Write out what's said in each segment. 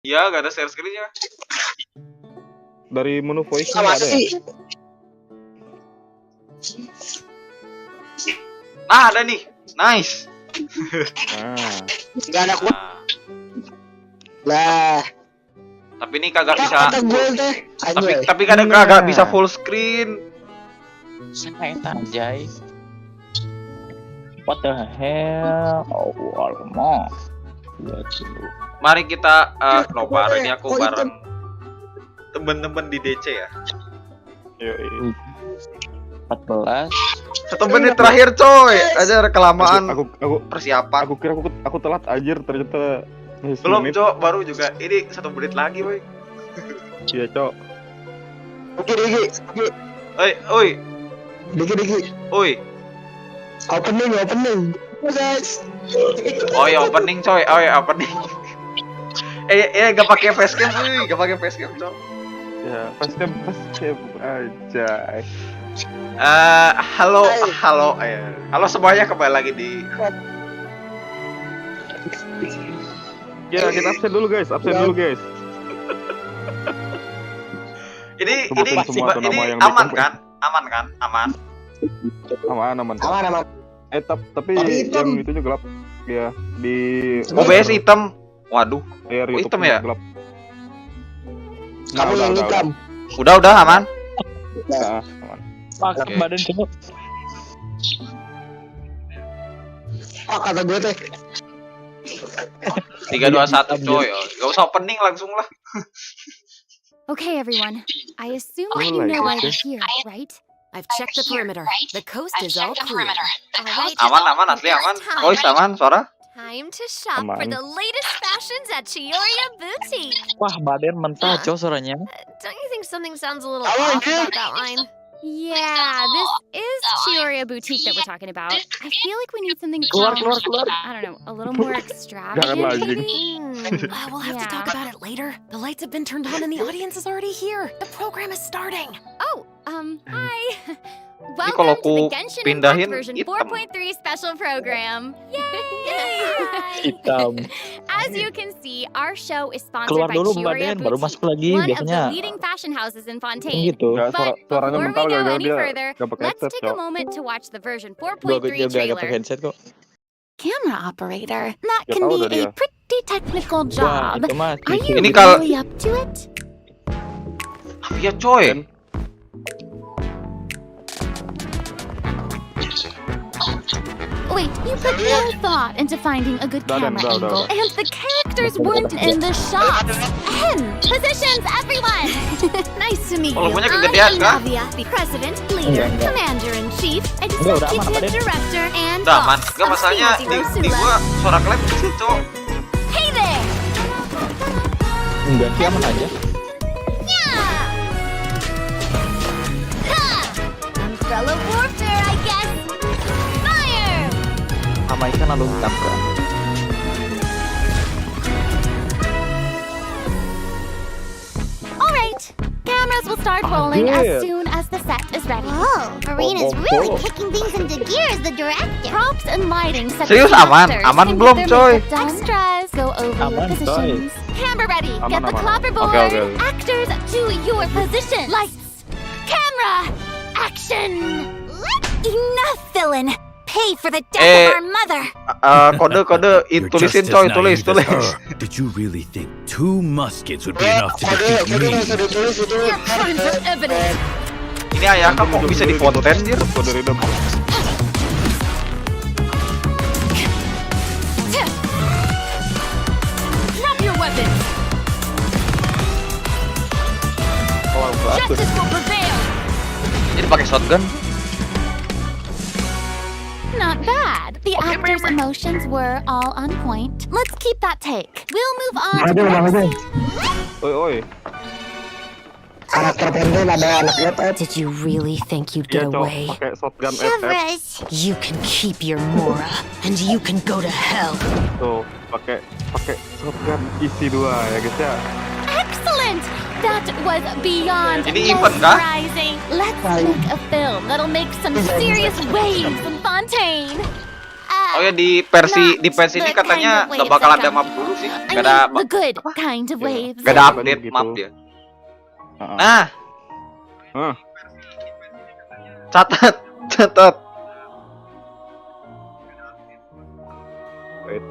Iya, gak ada share screen-nya. Dari menu voice Sama ada ya? sih. Nah, ada nih. Nice. Nah, Gak ada kuat Nah, lah. tapi ini kagak bisa. Kata gue teh. Tapi kadang kagak bisa full screen. Sangat anjay. What the hell? Oh, almost. Mari kita nobar. Ini aku bareng temen-temen di DC ya. yoi. 14. 1 menit terakhir coy. Aja kelamaan Aku persiapan. aku kira aku telat anjir, ternyata masih Belum semenit. cok, baru juga. Ini 1 menit lagi boy. Iya, Cok. Digi. Oi. Digi. Oi. Opening. Guys. Oh ya opening coy. Opening. Gak pakai facecam, gak pakai facecam cok. Ya, facecam aja. Halo semuanya, kembali lagi di Ya, kita absen dulu guys. ini Sebutin semua tuh nama yang aman di kan? Aman. Aman. Aman. Tapi yang itu juga gelap. Ya, di OBS hitam. Waduh, layar Oh, YouTube hitam ya? gelap. Kamu yang hitam. udah aman. Nah, aman. Pakai Oke. badan coba. Kata gue teh. 3 2 1 coy. Gak usah opening langsung lah. Okay, everyone. I assume Oh, you like know why we're this. here, right? I've checked the perimeter. The coast is all clear. Alright. Aman, asli aman. Voice aman, suara. Time to shop for Aman. the latest fashions at Chioria Boutique. Wah, badan mentah coy suaranya. Don't you think something sounds a little Oh, off yeah. about that line? Yeah, this is Chioria Boutique that we're talking about. I feel like we need something Keluar. I don't know, a little more extravagant. Jangan lagi. maybe? We'll have to talk Yeah. about it later. The lights have been turned on and the audience is already here. The program is starting. Oh, hi. Ini kalau Welcome to the ku Genshin pindahin Impact version hitam. 4.3 special program. Yay! Hitam. As you can see, our show is Keluar sponsored by dulu Chioria badan, baru Boutique, masuk lagi one of the biasanya. leading fashion houses in Kayak Fontaine. gitu. Enggak, But suaranya before mental we go gara-gara any dia further, enggak pakai let's headset, take a Cok. moment to watch the version Gua 4.3 juga agak trailer. pakai headset kok. Camera operator, that Ya can tahu be dah dia. a pretty technical Wah, job. itu mah Are you Ini kal- really up to it? Iya coy. Wait, you put no thought into finding a good Udah, camera udah. angle, and the characters weren't in the shots. And positions, everyone. Nice to meet you. Volumenya I kegedean, am kah? Navia, the president, leader, Enggak. commander-in-chief, Udah aman, executive Pak Den. director, and Udah aman. boss Gak of masalahnya di Sula. gua suara kalian kecil cok. Hey there. Enggak sih, aman aja. Yeah. Ha! Umbrella warfare, I guess. Fire. Sama ikan lalu tabrak. All right. Cameras will start rolling yeah. as soon as the set is ready. Oh, Marina's Oh, really oh. kicking things into gear as the director. Props and lighting set Serius the aman? actors Aman can belum, get their coy? makeup done. Extras go over your Aman, positions. Camera ready. Aman, Get the aman. clapperboard. Okay. Actors to your position. Lights. Camera. Action. Enough, villain. Pay for the death of our mother. Kode You're tulisin just coy, as tulis. naive as her. Did you really think 2 muskets would be enough to defeat Kode me? masih ditulis itu. Your crimes are evident. Ini ayah kok bisa di konten anjir. Kode redam. Drop your weapons. Keluar batu. Justice will prevail. Jadi pakai shotgun. Not bad. The actors' emotions were all on point. Let's keep that take. We'll move on to the next scene. Oi. Karakter pendek ada anaknya teh. Did you really think you'd Iya, get Cok. away? Pakai shotgun FF. Chevres. You can keep your Mora, and you can go to hell. Tuh, pakai shotgun isi 2 ya guys ya. Excellent! That was beyond Ini event kah? mesmerizing. Let's make a film that'll make some serious waves in Fontaine. Oh ya di versi Not ini the katanya kind of nggak waves bakal that ada come. map dulu sih. I Nggak ada mean, the good kind of waves. nggak ada update Gitu. map dia. Heeh. Nah, Hah. catat. Wait.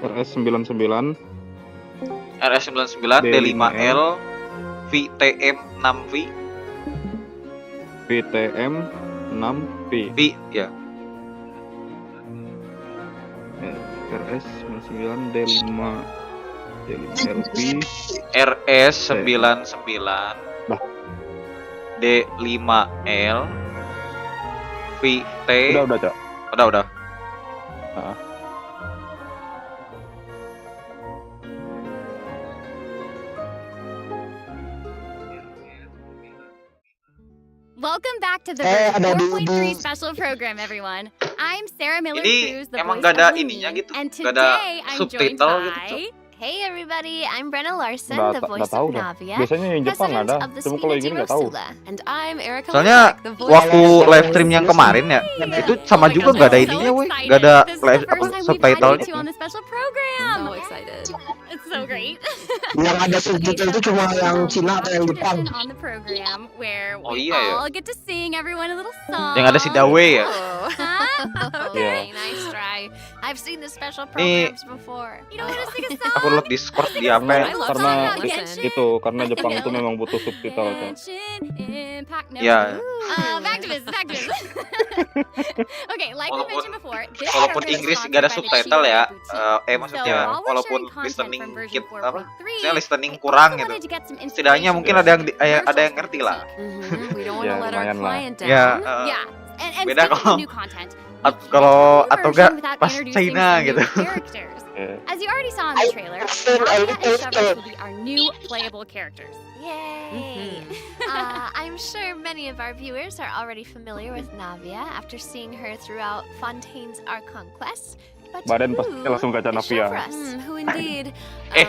RS 99 RS99 D5L VTM 6V VTM 6V V ya. RS 99 D5 D5LV RS99 Bah. D5L VT udah Cak. udah. Welcome back to the Eh, version ada 4.3 di- special program, everyone. I'm Sarah Miller Ini Cruz, the emang voice gak ada of ininya Lumi, gitu, and gak ada today I'm joined subtitle by gitu, Cok. Hey everybody, I'm Brenna Larson, Nggak the ta- voice nggak tahu of dah. Navia, Biasanya yang Jepang president ada, of the cuma kalau yang ini nggak tahu. Rosula. And I'm Erica Soalnya Lopek, the voice waktu of live stream yang kemarin ya, itu sama juga nggak ada ininya, weh, nggak ada live apa subtitlenya. on the special program. So excited. It's so great. Yang ada subtitle itu cuma yang Cina atau yang Jepang. On the program where Oh, we iya ya. all get to sing everyone a little song. Yang ada si Dawe ya. Oh. Huh? Okay, nice try. I've seen the special Nih. programs before. You don't want to sing a song? Aku liat Discord di apa? I love Karena singing Genshin. itu karena Jepang itu memang butuh subtitle Cak. Genshin Impact. No. Ya. Back to business. Okay, like we Walaupun- mentioned before, this Walaupun program is Inggris sponsored nggak ada by the subtitle Chiyo ya, Boutique. maksudnya So, while we're walaupun sharing content listening from version kit apa, 4.3, saya listening I kurang also gitu. wanted to get some Setidaknya inspiration mungkin from ada yang commercials ada yang ngerti lah. Mhm, We don't want Ya, to let our lumayan lah. client down. Ya, Yeah, and beda speaking kalau- of new content, kalau atau version enggak without pas introducing China some new gitu. characters. As you already saw in the trailer, feel a Navia little and Cepet scared. will be our new playable characters. Yay! I'm sure many of our viewers are already familiar with Navia after seeing her throughout Fontaine's Archon quest. But Badan who pasti langsung gacha is she Navia. for us? Who indeed? Eh.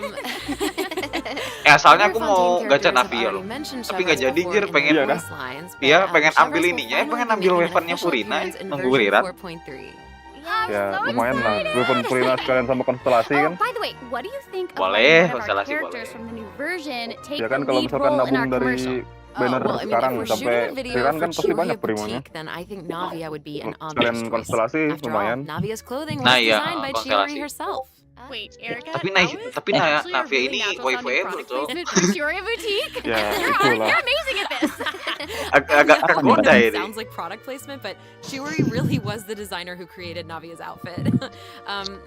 Asalnya aku mau gacha Navia loh. Tapi nggak jadi, Jir, pengen- Iya, dah. Iya, pengen ambil ininya, pengen ambil weaponnya Furina, nunggu Riran. Ya lumayan lah, weapon Purina sekalian sama konstelasi Oh, kan. by the way, what do you think of Boleh, letting one of our konstelasi characters boleh. from the new version take Ya kan the kalau lead misalkan role in our nabung dari commercial? banner well, I mean, sekarang if we're sampai shooting a video Riran for kan pasti Chiyo banyak primonya. Boutique, then I think Navia would be an Sekalian obvious choice. konstelasi After lumayan. all, Navia's clothing was Nah, iya, designed by konstelasi. Chiori herself. Wait, Erica, Tapi that was tapi actually a Navia really ini natural waifu sounding ever, product Cok. placement from Chiori Boutique. Ya You're itulah. amazing at this. Agak tergoda It ini. sounds like product placement, but Chiori really was the designer who created Navia's outfit.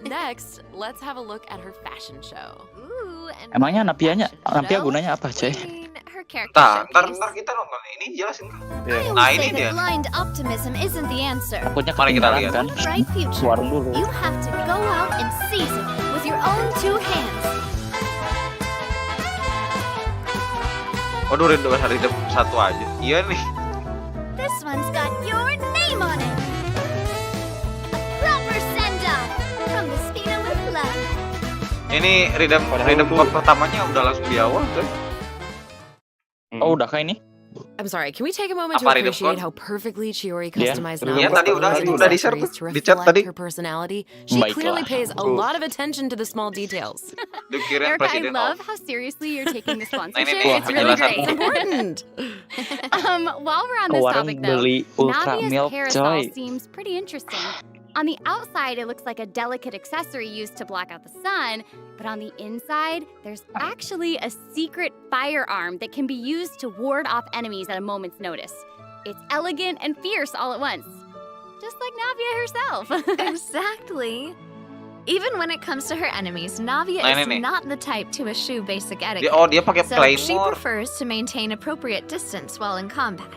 Next, let's have a look at her fashion show. Ooh, and Emangnya her Navia fashion show? gunanya apa, I Coy? mean, her character Ntar showcase. kita nonton ini jelasin. Ya. Nah, ini say dia. that blind optimism isn't the answer. Takutnya Mari kita ketinggalan lihat. kan. Bright future. Warung dulu. You have to go out and seize it with your own two hands. Waduh, hari satu aja. Iya nih. This one's got your name on it. A proper send-off from the Spina with love. Ini Rhythm part pertamanya udah langsung di awal, coy. Oh, udah kah ini? I'm sorry, can we take a moment to Apa, Ridem, appreciate Kon? how perfectly Chiori Yeah. customized Ridem, Navia's tadi clothes and udah di-share accessories tuh, to di chat reflect tadi. her personality? She Baiklah. clearly pays a Tuh. lot of attention to the small details. Dikira Erica, I presiden love of. how seriously you're taking the Nah, sponsorship. ini It's really penjelasan. It's great. important. While we're on Ke this warung topic, though, beli ultra Navia's milk, parasol coy. seems pretty interesting. On the outside, it looks like a delicate accessory used to block out the sun, but on the inside, there's actually a secret firearm that can be used to ward off enemies at a moment's notice. It's elegant and fierce all at once, just like Navia herself. Exactly. Even when it comes to her enemies, Navia Nah, is ini nih. not the type to eschew basic etiquette. Dia pakai So she claymore. prefers to maintain appropriate distance while in combat.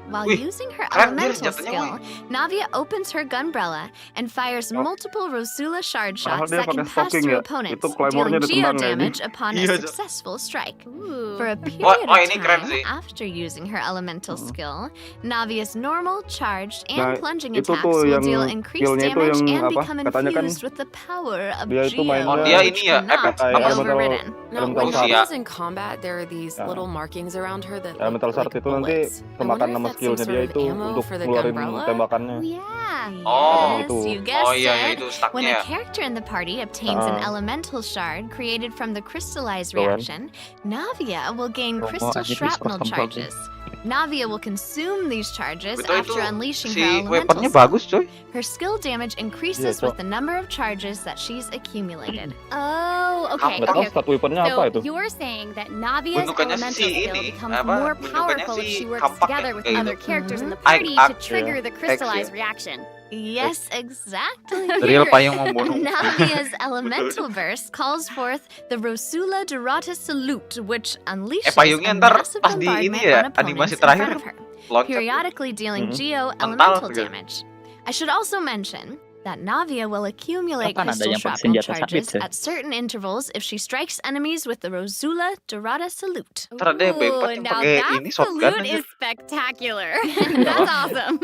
While Wih, using her keren, Jir, elemental senjatanya, skill, Navia opens her gunbrella and fires multiple Rosula shard shots dia that can pakai pass stocking through ya. opponents, Itu claymore-nya dealing geo ditendang ya, ini. damage upon a Iya, Jo. successful strike. Ooh. For a Wah, period wah, of ini keren time sih. after using her elemental skill, Navia's normal, charged, Nah, and plunging itu attacks tuh will yang deal increased skillnya itu damage yang and apa, become katanya kan infused with the power of dia itu geo, mainnya- Oh, dia which ini ya, cannot efek be apa? overridden. Now, elemental when shard. she's in combat, there are these Ya. little markings around her that Elemental look shard like itu nanti bullets. I kemakan wonder if nama that's some skillnya sort dia of itu ammo untuk for the ngeluarin gunbrella. tembakannya. Oh, yeah. Oh. Yes, Itu. you guessed Oh iya, it. itu When stucknya a ya. character in the party obtains an Ah. elemental shard created from the crystallized Tuh kan. reaction, Navia will gain Oh, crystal anjir, shrapnel custom charges. Navia will consume these charges Betul, after itu unleashing si her elemental weaponnya skill. bagus coy. Her skill damage increases Iya, with the number of charges that she's accumulated. Oh, okay. Nggak tahu okay. stat weaponnya apa itu. So you're saying that Navia's Bentukannya elemental si skill ini, becomes apa, more bentukannya powerful if si she works kampak ya, together with kayak other gitu. characters in the Ike, party Ike, to trigger ya. the crystallized reaction. Yes, exactly. Real payung membunuh. Navia's elemental burst calls forth the Rosula Dorata Salute, which unleashes payungnya a ntar massive pas di ini bombardment ya, on opponents animasi in terakhir front of her, loncat. periodically dealing geo Mental elemental gitu. damage. I should also mention that Navia will accumulate Kapan ada crystal yang pakai shrapnel senjata sabit charges ya? at certain intervals if she strikes enemies with the Rosula Dorata Salute. Ntar ada yang B4 Ooh, yang now pakai that ini shotgun salute aja. is spectacular. That's awesome.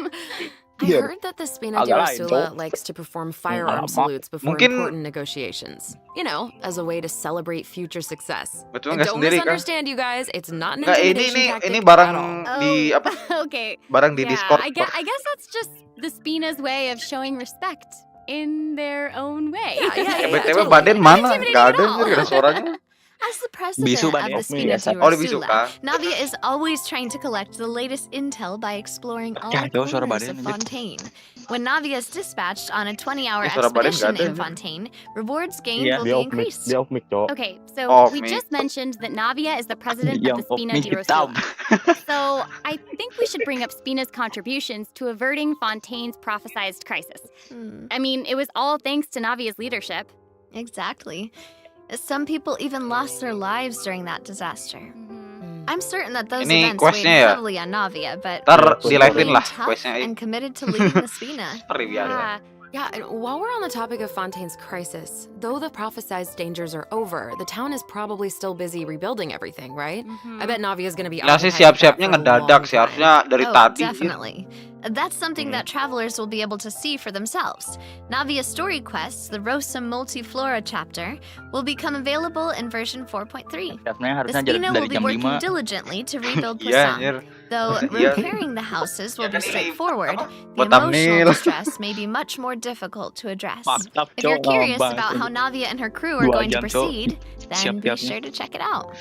I Iya. heard that the Spina de Agak lain, Rosula Cok. likes to perform firearm Apa? salutes before Mungkin- important negotiations. You know, as a way to celebrate future success. Betul And nggak don't sendiri kan? misunderstand, you guys. It's not an Nggak, intimidation tactic ini at barang all. di apa? Okay. Barang di Yeah, Discord. I guess that's just the Spina's way of showing respect in their own way. Yeah, BTW totally. Baden mana? intimidating Nggak at ada all. nggir, nggak ada suaranya. As the Bisu president ban of ya? the Spina Biasa. de Oh, di Bisu Rosula, kan? Navia is always trying to collect the latest intel by exploring all Ya, jauh suara corners Baden, of anjir. Fontaine. When Navia is dispatched on a 20-hour Ya, suara Baden expedition nggak ada, in anjir. Fontaine, rewards gained Iya. will Dia be off mic, increased. dia off mic, Cok. Okay, so Off we me. just mentioned that Navia is the president Yang of the Spina off me de hitam. Rosula. So I think we should bring up Spina's contributions to averting Fontaine's prophesized crisis. I mean, it was all thanks to Navia's leadership. Exactly. Some people even lost their lives during that disaster. I'm certain that those Ini events weighed questnya ya? heavily on Navia, but Ntar she di live-in remained lah tough questnya. and committed to leading the Spina. Seperti biasa. Yeah. Yeah, and while we're on the topic of Fontaine's crisis, though the prophesized dangers are over, the town is probably still busy rebuilding everything, right? I bet Navia's gonna be Lah sih occupied with that siap-siapnya for a ngedadak long sih time. harusnya dari Oh, tadi. definitely. That's something that travelers will be able to see for themselves. Navia's story quests, the Rosa Multiflora chapter, will become available in version 4.3. Ya, sebenarnya The harusnya Spina dari will be jam working 5. diligently to rebuild Iya Perasaan. anjir. Though Iya. repairing the houses will Ya be kan ini straightforward, apa? the Buat emotional thumbnail. distress may be much more difficult to address. Mantap, If you're Cok. curious Lama about banget. how Navia and her crew are 2 going to jam, Cok. proceed, then be Siap-siapnya. sure to check it out.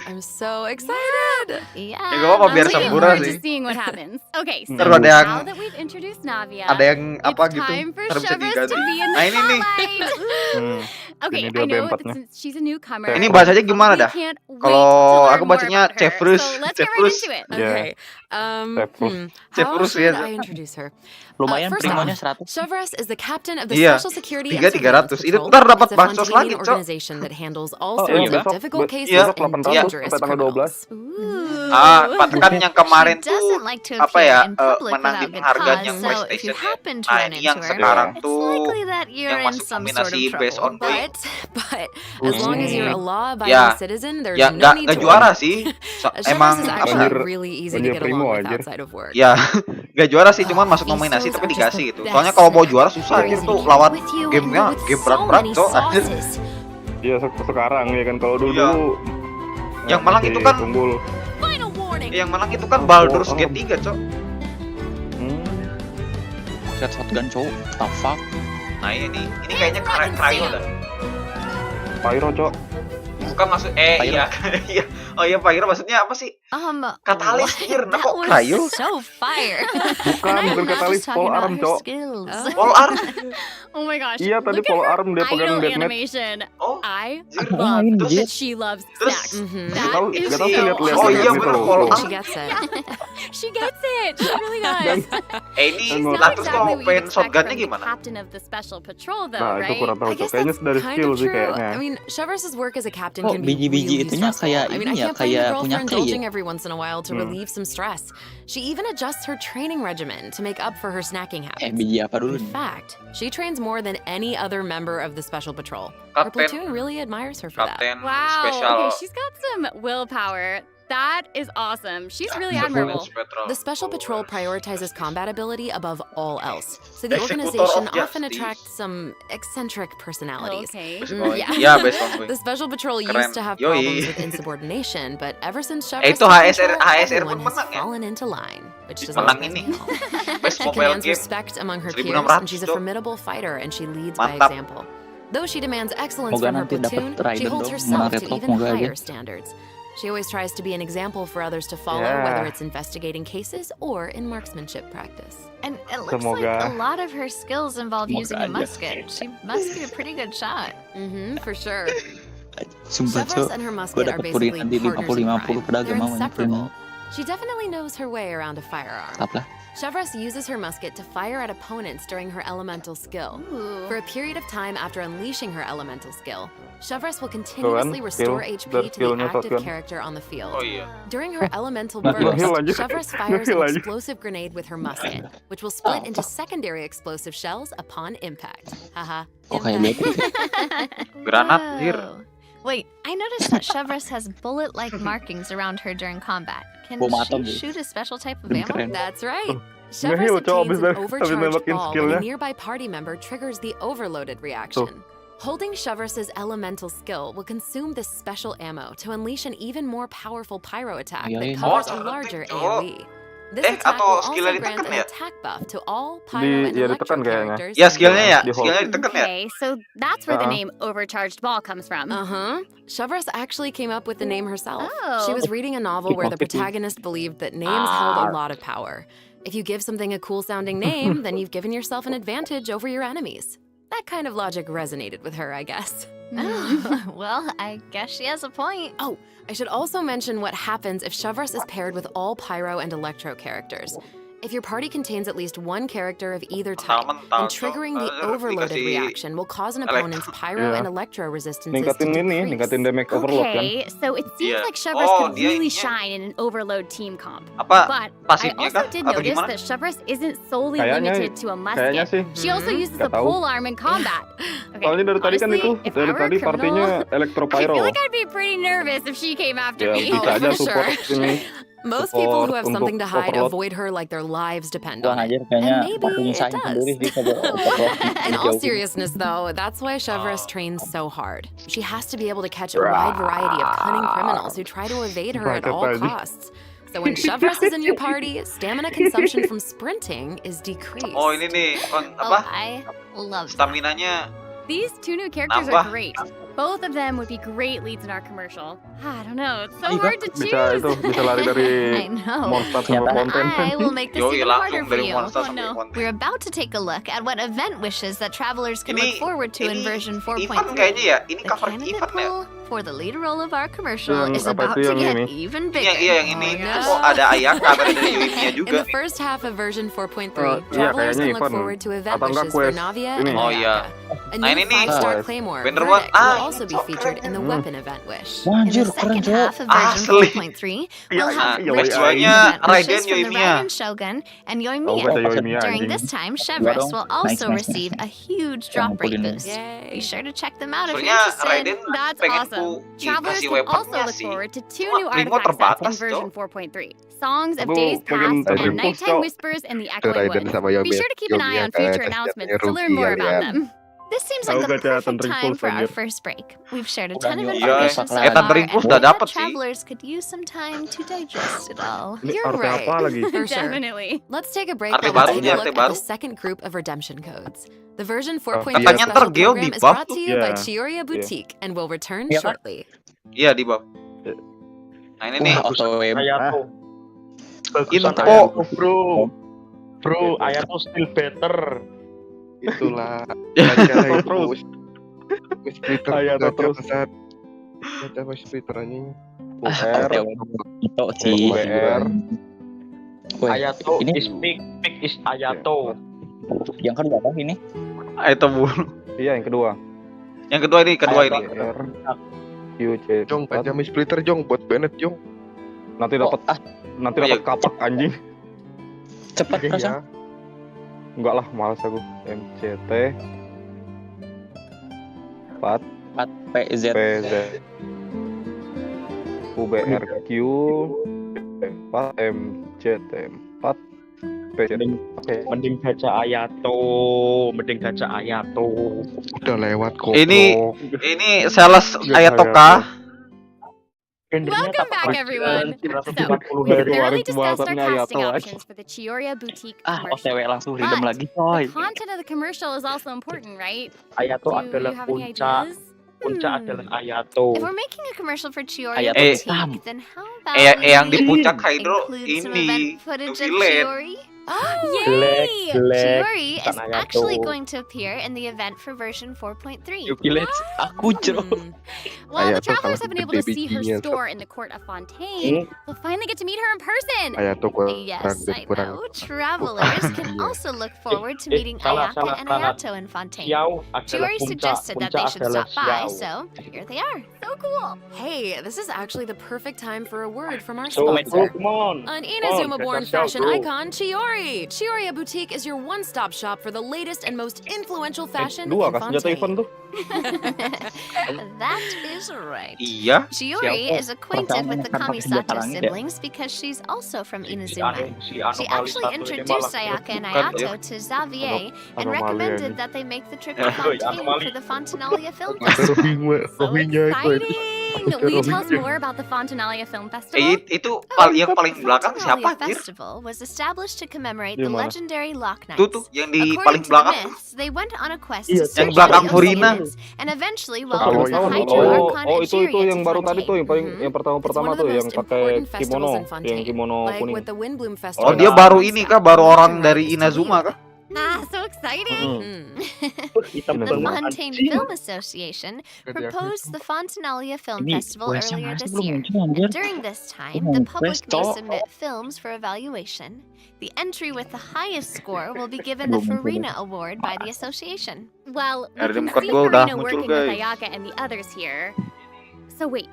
I'm so excited. Yeah, Ya, gak apa-apa, I'm biar looking Looking sempurna forward sih. to seeing what happens. Okay, so Ntar ada yang now that we've introduced Navia, ada yang apa it's gitu. time for Ntar bisa Shevers diganti. to be in the Nah ini nih. spotlight. Okay, Ini dia I know B4-nya. that since she's a newcomer. Ini I bahasanya gimana probably dah? can't wait Kalau to learn aku more bacanya about her. Ceprus, So let's get right Ceprus. into it. Yeah. Okay. Ceprus. How Ceprus, should ya. I introduce her? Lumayan First primonya off, 100. Chevres is the captain of the Iya. Special Security and 300. Surveillance Itu Patrol. ntar dapat It's a bansos Fontaine lagi, Cok. organization that handles all Oh, sorts iya, of besok- difficult besok cases and 800 dangerous sampai tanggal 12. criminals. Ooh. Kan yang kemarin She tuh doesn't like to apa appear ya in public menang di without good penghargaan cause, yang so if you PlayStation ya. happen to Nah run ini into yang her, sekarang it's tuh likely that you're yang in masuk some sort nominasi of Best trouble. on Play. But as long as you're a law-abiding Ya. citizen, there's Ya no need nggak to juara worry. sih. Chevres Emang is apa? actually Banjir- really easy to banjir get primo, along with anjir. outside of work. Ya nggak juara sih, cuman masuk These nominasi fools tapi are just dikasih the gitu. best Soalnya kalau mau at juara susah anjir tuh lawan gamenya game berat-berat Cok anjir. Iya sekarang ya kan kalau dulu Iya. Yang menang itu kan- unggul. Yang menang itu kan Baldur's Gate 3 Cok. Set shotgun, Cok. The fuck? Nah ini kayaknya Krayo dah. Pyro, Cok. Bukan maksud iya iya. Oh iya Pyro maksudnya apa sih? Katalis what? anjir, nah That kok was Krayo? so fire. Bukan, And I bukan am not katalis, just talking pole about arm, her Cok. skills. Pole arm. Oh my gosh. Iya, tadi Look at pole her arm dia pegang idol deathmatch. animation. Oh, I Aku love main, that Jit. she loves Terus- snacks. Gak tau, That is gak tau sih so liat-liat Oh, liat iya, gitu bener, loh. pole arm. She gets it. She gets it. She really does. ini She's Not not terus exactly kalau what you'd pengen expect shotgunnya from the gimana? captain of the special patrol, though, Nah, itu right? kurang tahu, I Cok. guess Kayaknya that's dari kind skill of sih true. kayaknya. I mean, Chevres' work as a captain Kok can be biji-biji really itunya stressful. kayak I mean, ini I ya, can't blame the kayak girl punya for Kli ya? indulging every once in a while to relieve some stress. She even adjusts her training regimen to make up for her snacking habits. Biji apa dulu In nih? fact, she trains more than any other member of the Special Patrol. Her platoon really admires her for that. Kapten Wow. Spesial. Okay, she's got some willpower. That is awesome. She's really admirable. The Special Patrol prioritizes combat ability above all else, so the Executor organization of often Justice. attracts some eccentric personalities. Okay. Yeah, based on The Special Patrol Keren. used to have Yoi. problems with insubordination, but ever since Chevrolet Itu HSR everyone pun has menang ya? fallen into line, which doesn't Menang surprise ini. me at all. Best She mobile commands game. respect among her 1600, peers, and she's a Dok. formidable fighter, and she leads by Mantap. example. Though she demands excellence Moga from her nanti dapat platoon, she Trident holds dong, herself menang to retro, even moga aja. higher standards. She always tries to be an example for others to follow, Yeah. whether it's investigating cases or in marksmanship practice. And it looks like Semoga. a lot of her skills involve Semoga using a aja. musket. She must be a pretty good shot. For sure. Sumpah Chevrolet cok, and her gue musket are dapet puri basically nanti partners in 50-50 crime. pedagang They're mau ini inseparable. She definitely knows her way around a firearm. Tetap lah. Chevrolet uses her musket to fire at opponents during her elemental skill. Ooh. For a period of time after unleashing her elemental skill, Chevrolet will continuously Skill, restore skill, HP dari to the skillnya active Shotgun. character on the field. Oh iya. During her elemental Nggak burst, heal aja. Chevrolet Nggak fires heal an aja. explosive grenade with her musket, which will split into secondary explosive shells upon impact. Haha. Oh kayak impact. bete. Granat, anjir. Whoa. Wait, I noticed that Chevrolet has bullet-like markings around her during combat. Can Bom atom, she gitu. shoot a special type of Lebih ammo? keren. That's right. Nggak Chevrolet heal, cowok, obtains abis an abis overcharged nembakin ball when skillnya. a nearby party member triggers the overloaded reaction. Holding Chevrolet's elemental skill will consume this special ammo to unleash an even more powerful pyro attack Iya, that iya. covers Oh, a larger oh. AoE. This attack atau will also skillnya grant ditekan an ya? attack buff to all pyro and Iya, electro ditekan kayaknya. characters. Ya skillnya ya, Di hold. skillnya ditekan ya. Okay, so that's where the Uh-uh. name overcharged ball comes from. Chevrolet actually came up with the name herself. Oh. She was reading a novel where the Marketing. protagonist believed that names held a lot of power. If you give something a cool sounding name, then you've given yourself an advantage over your enemies. That kind of logic resonated with her, I guess. Oh, well, I guess she has a point. Oh, I should also mention what happens if Chevrolet is paired with all Pyro and Electro characters. If your party contains at least one character of either type, then triggering the overloaded reaction will cause an opponent's Pyro Yeah. and Electro resistances Ningkatin to ini, decrease. ningkatin damage overload kan. Okay, so it seems Iya. like Chevrolet Oh, could dia really ininya. shine in an overload team comp. Apa But I pasifnya also kah? did Atau notice gimana? that Chevrolet isn't solely Kayaknya- limited to a Kayaknya musket. sih. She also uses a Nggak tahu. polearm in combat. Okay, Soalnya dari tadi kan honestly, itu, if I dari were a tadi criminal, partinya Electro I Pyro. feel like I'd be pretty nervous if she came after Ya me. bisa aja for support sure. ini. Most people who have Support something to untuk hide overload. avoid her like their lives depend Kurang on ajar it. kayaknya And maybe partinya it saing does. sendiri sih kalau overload In all dijauhin. seriousness, though, that's why Chevrolet trains so hard. She has to be able to catch a wide variety of cunning criminals who try to evade her at all Pakai tadi. costs. So when Chevrolet is in your party, stamina consumption from sprinting is decreased. Oh ini nih, Oh, apa? I love that. Stamina-nya These two new characters Nambah. are great. Both of them would be great leads in our commercial. I don't know, it's so Iya, hard to Bisa choose. itu, bisa lari dari I know. monster Ternyata. sampai konten. I will make this Yoi even harder langsung for dari you. monster Oh, sampai no. konten. We're about to take a look at what event wishes that travelers can Ini- look forward to in ini version event 4.3. kayaknya ya, ini The cover candidate event ya. pool for the lead role of our commercial Yang is apa about itu to yang get ini? even Iya, bigger. iya yang ini. Oh, no. Oh ada Ayaka, ada Yuiminya In juga. the first half of version 4.3, Iya, travelers kayaknya can look event. forward to event Atau enggak wishes for quest. Navia Ini. and Oh, iya. Ayaka. A Nah, new ini nih. 5-star Quest. Claymore Bener Verdict banget. will also be featured in the weapon event wish. In Anjir, the keren second cowok. half of version Asli. 4.3, Iya, we'll have iya, literally Kecuanya event wishes Raiden from the Yoimiya. Raiden Shogun and Oh, Yoimiya. kata Yoimiya During anjing. this time, Chevrolet dong. will also Nice, nice, receive nice. a huge drop rate ngumpulin boost. Be Yay. sure to check them out if you're Soalnya interested. Raiden That's pengen awesome. ku Travelers dikasih can also weaponnya look sih. forward to two Cuma new Primo artifacts sets in terbatas, version Cok. 4.3. Songs of Aku Days pengen Past and Raiden Nighttime Cok. Whispers in the Echoing Raiden Woods. sama Be sure to keep an eye on future announcements to learn more about them. This seems Tahu like the gak Cak, perfect Thundering time Pulse, for our anjir. first break. We've shared a Udah ton of nyuruh information pakai so Thundering far, Pulse and udah I dapet bet sih. travelers could use some time to digest it all. Ini You're arti right. apa lagi? For sure. Definitely. Let's take a break Arte and baru take nih, a arte look at baru. the second group of redemption codes. The version 4.0 Katanya special ntar Geo program di is buff brought to tuh. you by Iya. Chiyoria Boutique and will return Iya kan? shortly. Iya di bawah. Nah ini nih. Auto web. Ayato. Info. Bro, Ayato still better. Itulah Ayato itu terus. Splitter Ayato gacha terus. besar. Gacha Splitter anjing. UR, Itu sih. UR. Woi, Ayato ini is big is Ayato. yang kedua apa ini? Itu bu. Iya, yang kedua. Yang kedua ini, kedua ini. UR, UC. Jong, gacha Splitter Jong buat Banget Jong. Nanti dapat kapak anjing. Cepet Oke, Perasaan. ya. Enggak lah, malas aku. MCT 4 PZ. PZ UBRQ 4 MCT 4 PZ. Mending baca Ayato, Udah lewat kok. Ini sales Ayatoka. Welcome back, everyone. So, we thoroughly discussed our casting options for the Chioria Boutique commercial. OTW langsung random But lagi, coy. the content of the commercial is also important, right? Ayato Do adalah you have any puncak. ideas? Puncak adalah Ayato. If we're making a commercial for Chioria Ayato Boutique, then how about Yang di we puncak Hydro include some ini event footage of Nubilet. Chiori? Yay! Chiori is bukan actually Ayato. going to appear in the event for version 4.3. Yuki, aku cero. While the Ayato travelers kalah have been able to baby see her genius. store in the court of Fontaine, they'll finally get to meet her in person. Ayato Yes, I know. Travelers can also look forward to meeting salah, Ayaka and salah. Ayato in Fontaine. Xiao adalah Chiori puncak. suggested that they Puncak should adalah stop by, Xiao. so here they are. So cool. Hey, this is actually the perfect time for a word from our So, sponsor. come on. An Inazuma-born Xiao, fashion bro. icon, Chiori. Chioria Boutique is your one-stop shop for the latest and most influential fashion Dua in kah senjata event Fontaine. tuh? That is right. Iya. Chiori Siapa? is acquainted with the Pertama senjata Kamisato langit ya? siblings because she's also from Inazuma. Si Anu She kali actually satu ini introduced malah Ayaka and Bukan, Ayato to Xavier and Anomali recommended ini. that they make the trip to Fontaine for the Fontinalia Film Ada Festival. So exciting! Will you tell us more about the Fontinalia Film Festival? Itu yang paling belakang siapa Fontinalia anjir? Festival was established to commemorate Di the mana? legendary Loch Tuh Knights. yang di According paling to the belakang. myths, they went on a quest Iya, to search yang belakang for the Furina. Oceanians and eventually Oh, welcomed the Hydro Archon itu Egeria yang to baru tadi tuh, Fontaine. yang pertama It's one of the tuh yang most pakai important festivals kimono, in Fontaine, yang kimono like kuning. with the Windbloom Oh, Festival. dia baru ini kah? Baru orang dari Inazuma kah? Ah, so exciting! hitam The banget. Fontaine Film Association proposed the Fontinalia Film Festival earlier this year. And during this time, the public may submit films for evaluation. The entry with the highest score will be given the Farina Award by the association. Well, we Ada can muka see gua udah Farina muncul, working with guys. Ayaka and the others here. So wait,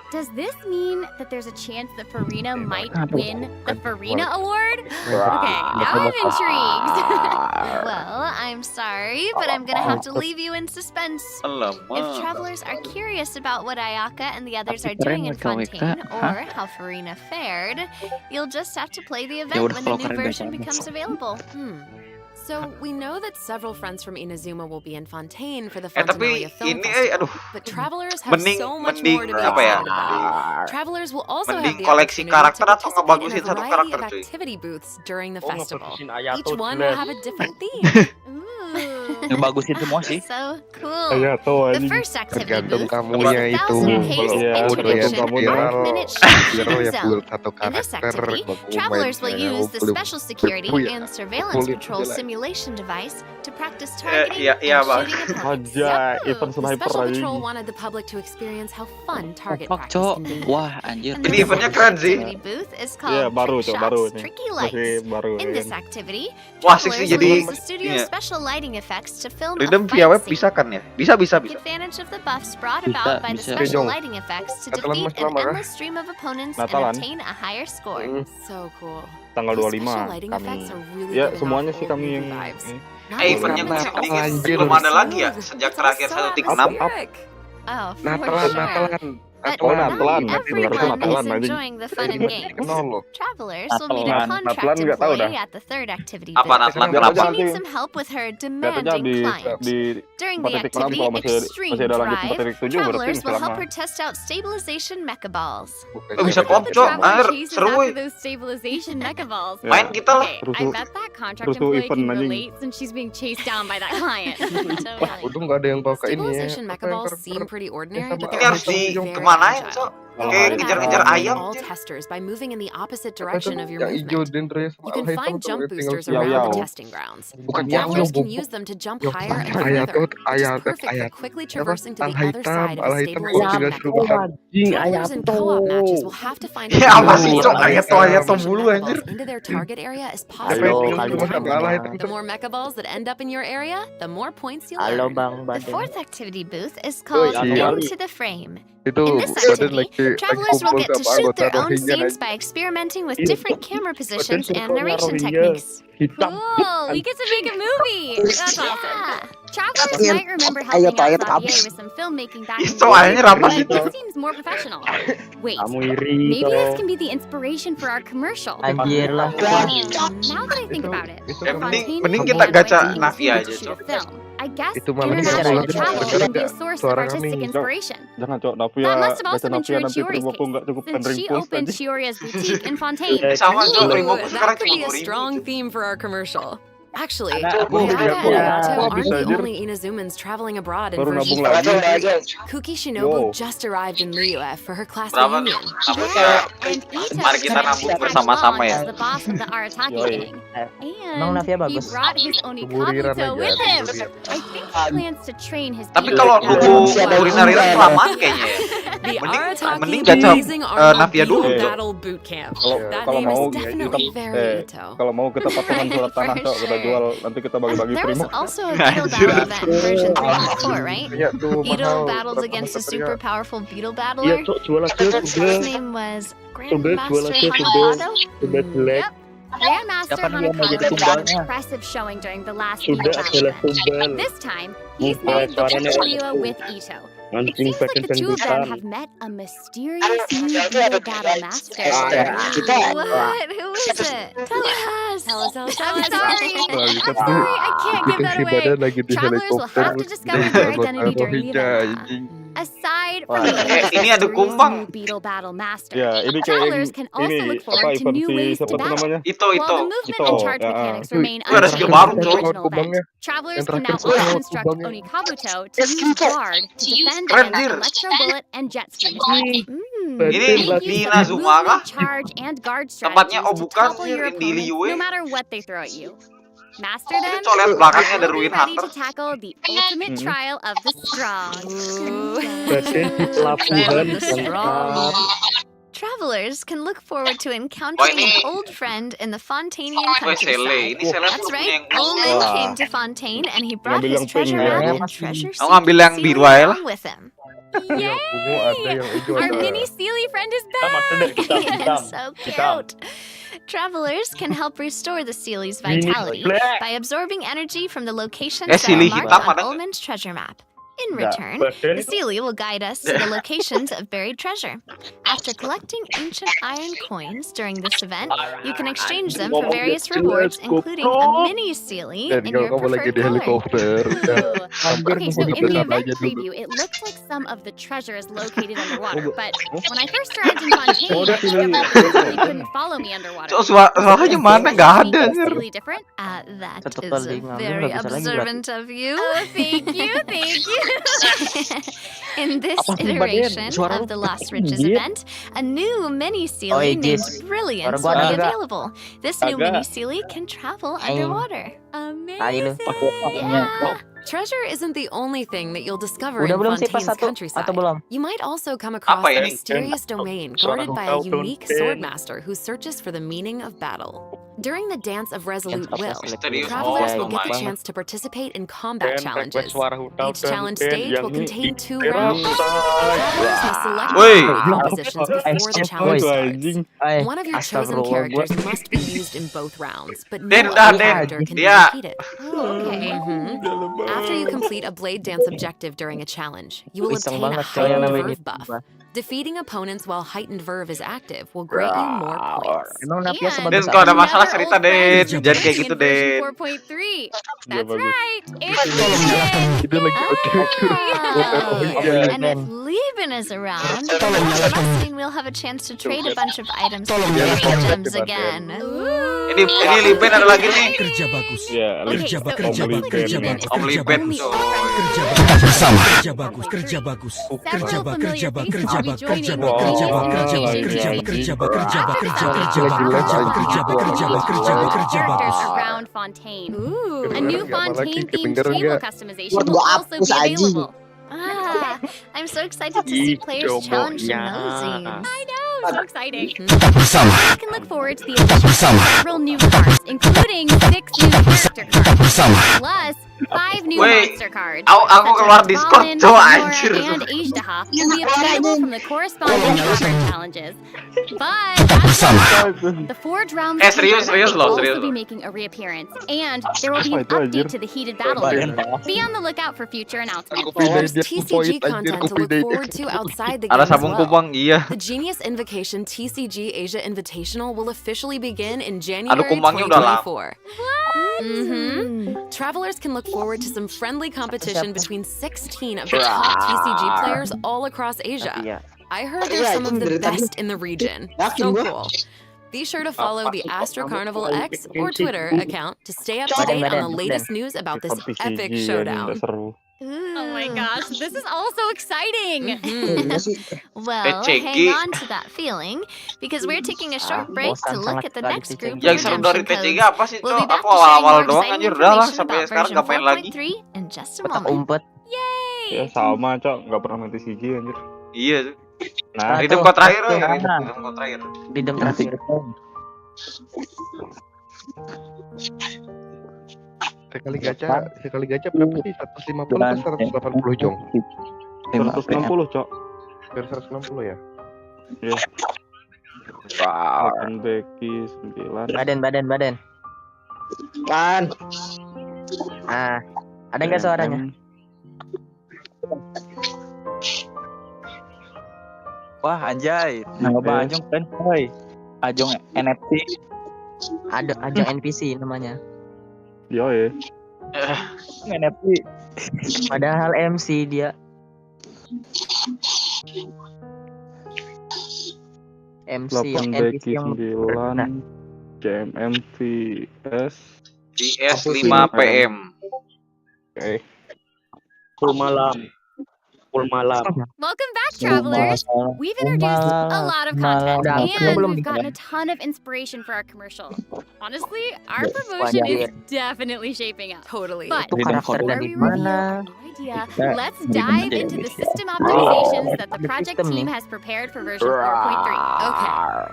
does this mean that there's a chance that Farina might win the Farina Award? Okay, now I'm intrigued. Well, I'm sorry, but I'm gonna have to leave you in suspense. If Alamak. travelers are curious about what Ayaka and the others are doing in Fontaine or how Farina fared, you'll just have to play the event when the new version becomes available. So we know that several friends from Inazuma will be in Fontaine for the Tapi Fontinalia Film ini Festival, aduh. but travelers have so much more to be apa ya? excited about. Travelers will also have Mending the koleksi opportunity karakter to atau participate in ngebagusin a satu variety karakter, of cuy? activity booths during the Oh, festival. ngebagusin Ayato Each one jelas. will have a different theme. Ngebagusin semua sih. So cool. Ayato The anjing. first activity Tergantung booth kamunya is itu. 1,000 pace Iya, introduction tergantung kamunya. arc-minute Hero shooting ya build zone. satu In this karakter. activity, travelers will use the special security Kulit. and surveillance Kulit control jelek. simulation device to practice targeting iya, and Bang. shooting opponents. Aja, event The sniper Special anjing. Patrol wanted the public to experience how fun target Fuck, practice cok. can be. Wah, anjir. And Ini the eventnya second keren sih. activity booth is called Iya, baru Trick cok, baru Shots, nih. Tricky Masih Lights. baru In this ini. activity, Wah, asik sih travelers will jadi use the studio's iya. special lighting effects to film a Redeem fight via web scene. bisa kan ya? Bisa. Take advantage of the buffs brought about by the bisa. special Jong. lighting effects to Natalan defeat mas an lama kah? endless stream of opponents Natalan. and obtain a higher score. So cool. Tanggal Those 25 special lighting kami. effects are really Ya, giving semuanya off sih old kami yang movie vibes. ini. Not Event only yang are sedikit they anjir. belum ada lagi ya smooth, sejak it's terakhir also 1.6. atmospheric. Oh, for Natalan, sure. Natalan. But Oh, not Natalan. everyone Natalan, is anjing. enjoying the fun and games. Kenal loh. Travelers will meet a Natalan. contract Natalan nggak tahu employee dah. at the third activity Apa booth. Natalan Lihat kenapa? aja Who needs some help with her Lihatnya demanding di client. During the 4.6 activity kalau masih Extreme ada lanjut Drive, 4.7 berarti travelers masih will help lama. her test out stabilization mecha balls. Bisa The kop, Cok. traveler Air, chases seru, after woy. those stabilization mecha balls. Ya. Main kita lah. Okay, Terus I tuh- bet that contract terus tuh employee event, can anjing. relate since she's being chased down by that client. Totally. Udah nggak ada yang pakai ini ya. Stabilization mecha balls seem pretty ordinary, but Ini they're harus actually di very kemanain, agile. Cok? You Kayak ngejar-ngejar automatically ayam. all testers by moving in the opposite direction of your Yang hijau movement. dan Reyes You can hitam find tuh jump tinggal boosters Yao around Yao. the testing grounds. Bukan yang Travelers can bubuk. use them to jump Yang higher and ayat further, tuh, which is ayat, perfect for ayat. quickly Apa? traversing to the Al other hitam, side of al the hitam kok stabilization tinggal mecha suruh ball. Anjing, Travelers in co-op matches will have to find Ya, apa sih, more Cok? Ayato stabilization mulu, mecha anjir. balls into their target area as Apa possible. yang Halo, tinggal halo, cuma in the sampai time al limit. hitam The more mecha balls that end up in your area, the more points you'll Halo earn. Bang The Badeng. fourth activity booth is called iya. Into the Frame. itu In this badan activity, lagi Travelers will get to shoot their own scenes by experimenting with different camera positions and narration techniques. Cool! We get to make a movie! That's awesome. Travelers Iya. might remember Ayo, helping out toilet Xavier habis. with some filmmaking back in the Soalnya day, rapat but itu. this seems more professional. Wait, Kamu iri maybe this toh. can be the inspiration for our commercial. Anjir lah. Now that I think about it, itu the kan Fontaine mending Band kita might gacha be used Navi to aja, shoot a Cok. film. I guess Itu malah international bisa travel jadi can be a source of suara artistic kami, Cok. inspiration. Jangan cok, Navia That must have baca also been true Navia in nanti Shiori's primoku case, nggak cukup since she pulsa opened aja. Shioria's boutique in Fontaine. Sama Cok, Ooh, primoku sekarang that could be a 30.000. strong theme for our commercial. Actually, Aku Naga lihat and kok, Naruto kok aren't bisa the anjir. only Inazumans traveling abroad in Baru version nabung 4. lagi. Kuki Shinobu Yo. just arrived in Liyue for her class Berapa nih? reunion. Nabung ya. And Ito Mari kita managed nabung to tag bersama-sama along ya. as the boss of the Arataki Yoi. gang. Emang And Navia he bagus? brought his Keburiran Onikabuto aja, with him. keburiran. I think he plans to train his Tapi beatles kalau down. nunggu Siapa kuliner yang kelamaan kayaknya ya. The Mending- Arataki mending gacha, Blazing Armor Navia dulu. Beetle Battle Boot Camp. That Kalau name mau is definitely very Ito. kalau mau kita patungan surat tanah For cok, kita sure. jual nanti kita bagi-bagi There was primo. also a beetle battle event in version 3.4, right? Iya tuh Ito mahal. battled Surat against a tanah super Satria. powerful beetle Iya battler. cok, jual aja His sudah. name was Sudah, jual Grandmaster aja sudah. Hanabado. Sudah jelek. Yep. Grandmaster Siapa nih yang mau jadi Hanakawa had tumbalnya? an impressive showing during the last Sudah beetle adalah battle. tumbal. This time, he's Mulai made the suaranya trio aku. with Ito. It Anjing seems like pakai the two of them dangdutan. have met a mysterious new beetle battle master. Kita What? Who is it? Tell us. Tell us, I'm sorry. sorry. Wah, kita I'm sorry, I can't give that away. lagi di Travelers will have to discover their identity during the event. Aside from the ini ada mysterious kumbang. new beetle battle master, Ya, ini kayak travelers can also ini look apa forward to event new si ways siapa to tuh battle. namanya? Itu. While the movement and charge ya. mechanics remain Itu ada skill baru, unchanged from the Cok. original Kubangnya. event, travelers Yang can now terakhir also tuh instruct kubangnya. Onikabuto to use guard to defend Keren, against Jir. electro bullet and jet stream attacks. Ini Make di use of Inazuma kah? movement, charge, and guard Tempatnya strategies to bukan topple sih, your di opponents Liyue. no matter what they throw at you. Master them, Cok, lihat belakangnya ada and be Ruin ready Hunter. to tackle the ultimate trial of the strong. Berarti di pelabuhan The strong. mantap. Travelers can look forward to Wah, encountering ini- an old friend in the Fontanian Wah, Sele. countryside. Ini Sele That's punya right, yang khusus. Omen Wah. came to Fontaine and he brought Ngambil his yang treasure pink ya. map and treasure Aku ngambil yang seeking biru Sealy aja lah. along with him. Yang ungu ada, yang hijau Our ada. mini Sealy friend is Kita makan back! deh, kita. So cute. Travelers can help restore the Sealy's vitality Black. by absorbing energy from the locations that Sealy are marked hitam on ada nggak? Omen's treasure map. In Nggak. return, Badan the itu Sealy will guide us to the locations of buried treasure. After collecting ancient iron coins during this event, you can exchange them for various rewards, including a mini Sealy Dan in kalau your kamu lagi preferred di color. helikopter, Ooh. hampir Okay, mau so in the deketan event aja dulu. preview, it looks like some of the treasure is located underwater, but when I first arrived in Fontaine, I discovered that the Sealy couldn't follow me underwater. Cok, suaranya mana? Gak ada. Is Sealy different? That Satu is kali ngambil very nggak bisa lagi observant of you. Oh, thank you, thank you. In this Apa sih, Baden? iteration Suara of the lu Lost Riches tinggi. event, a new mini Oh, Sealy iya, named Jis. Brilliance Suara gua will be agak. available. This new Agak. mini Sealy can travel Aing. underwater. Ayo lu. Amazing. Treasure isn't the only thing that you'll discover Udah in belum sih pas Fontaine's satu countryside. atau belum? You might also come across Apa a ini? mysterious domain Suara guarded by a kau unique tonton. swordmaster who searches for the meaning of battle. During the Dance of Resolute Dance of Will, Resolute Will. travelers Oh, will get the lumayan. chance to participate in combat Dan challenges. request suara hutan Each dan challenge dan stage yang will contain di 2 rounds. Perasaan. Travelers must select Woi. their compositions before the challenge Itu starts. anjing. One of your chosen characters must be used in both rounds, but no Den, other Den. character can be Dia. repeated. Oh, okay. After you complete a blade dance objective during a challenge, you will Iseng obtain a banget coy yang namanya heightened verve buff. Defeating opponents while heightened verve is active will grant you more points. Emang Navia And sebagus Den, kalau ada apa? masalah another cerita, old friend Den. is Jangan kayak appearing gitu, in version Den. 4.3. Iya, That's bagus. right. It's Lieben. Itu lagi oke. And if Lieben is around, it must mean we'll have a chance to trade a bunch of items for gems again. Ini Liben ada lagi nih. Kerja bagus. Ya, Okay, Kerja so bagus, it kerja looks bagus, like kerja Lieben bagus. is Om the Liben, only coy. old friend. Kerja bagus, kerja bagus, kerja bagus. Several familiar faces Kerja will be bagus, joining kerja the bagus, previous kerja bagus, invasion kerja team. bagus, kerja bagus, kerja bagus, kerja bagus, Lagi kerja bagus, les kerja aja. bagus, kerja bagus, kerja bagus, kerja bagus. Characters around Fontaine. A new Kedengeran nggak, malah Fontaine themed kedengeran table nggak? customization Buat will gua also hapus be anjing. available. I'm so excited to see players challenge the nosines. I know, so exciting. Bersama, You can look forward to the addition of several new cards, including 6 new character cards, bersama. plus 5 new Wait, monster cards, aku keluar such as Discord, Ramen, cowok, Nora, anjir. and Ajdaha, will be available from the corresponding card challenges. But that's not all. The Forge Realms serius will loh, also be making a reappearance, and there will be an update to the heated battle mode. Be on the lookout for future announcements. There's TCG content to look forward to outside the game Ada as sabungku well. bang, iya. The Genius Invocation TCG Asia Invitational will officially begin in January kumbangnya udah lama. 2024. Travelers can look forward to some friendly competition between 16 of the top TCG players all across Asia. I heard they're some of the best in the region. So cool. Be sure to follow the Astro Carnival X or Twitter account to stay up to date on the latest news about this epic showdown. Oh my gosh, this is all so exciting! Well, hang on to that feeling, because we're taking a short break to look at the next group of Yang seru dari redemption TCG codes. apa sih, We'll be Cok? back Aku to sharing awal-awal more doang exciting anjir, udah lah information sampai about sekarang version nggak main lagi. 4.3 in just a Petak moment. umpet. Yay! Ya sama, Cok. Nggak pernah main TCG, anjir. Iya tuh. Nah, Ridem kau terakhir, Satu, Ridem mana? kau terakhir. Ridem terakhir. Sekali gacha berapa sih? 150 atau 180 Jong? 160, Cok. Biar 160 ya? Iya. Wow. Becky 9. Badan. Kan. Ah, ada nggak suaranya? Wah anjay, Nah, nama Ajong keren coy. Ajong NFT. Ada Ajang NPC namanya. Yo ya. NFT. Padahal MC dia. MC yang 8 NPC Becky yang 9. JMMVS. GS 5 PM. Oke. Full malam. Welcome back, travelers! We've introduced a lot of content, and we've gotten a ton of inspiration for our commercial. Honestly, our promotion is definitely shaping up. Totally. But itu karakter before dari we reveal mana? our idea, let's dive into the system optimizations that the project team has prepared for version 4.3. Okay.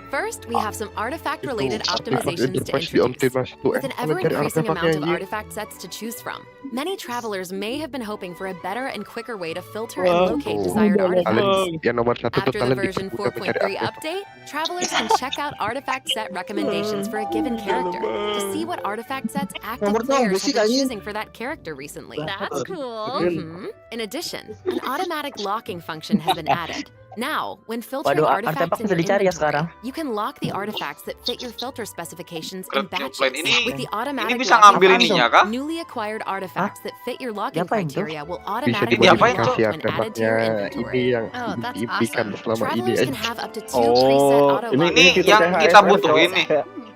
First, we have some artifact-related optimizations to introduce. With an ever-increasing amount of artifact sets to choose from, many travelers may have been hoping for a better and quicker way to filter and locate desired artifacts. Yang nomor 1 tuh After the kalian version dipermudah mencari 4.3 artefak. update, travelers can check out artifact set recommendations for a given character to see what artifact sets active players have been choosing for that character recently. That's cool. In addition, an automatic locking function has been added. Now, when filtering Waduh, artifacts in artefak bisa your dicari ya inventory, sekarang. you can lock the artifacts that fit your filter specifications in Klub batches lain ini- with the automatic bisa locking ngambil function. ininya kah? Newly acquired artifacts that fit your locking Diapain tuh? criteria will Bisa automatically diapain, unlock Cok? dimodifikasi when added to your artefaknya. Ini inventory. yang Oh, that's diimpikan awesome. selama ini Travelers aja. can have up to 2 preset auto ini Ini locking yang kayak kita HSR, butuhin Cok. nih.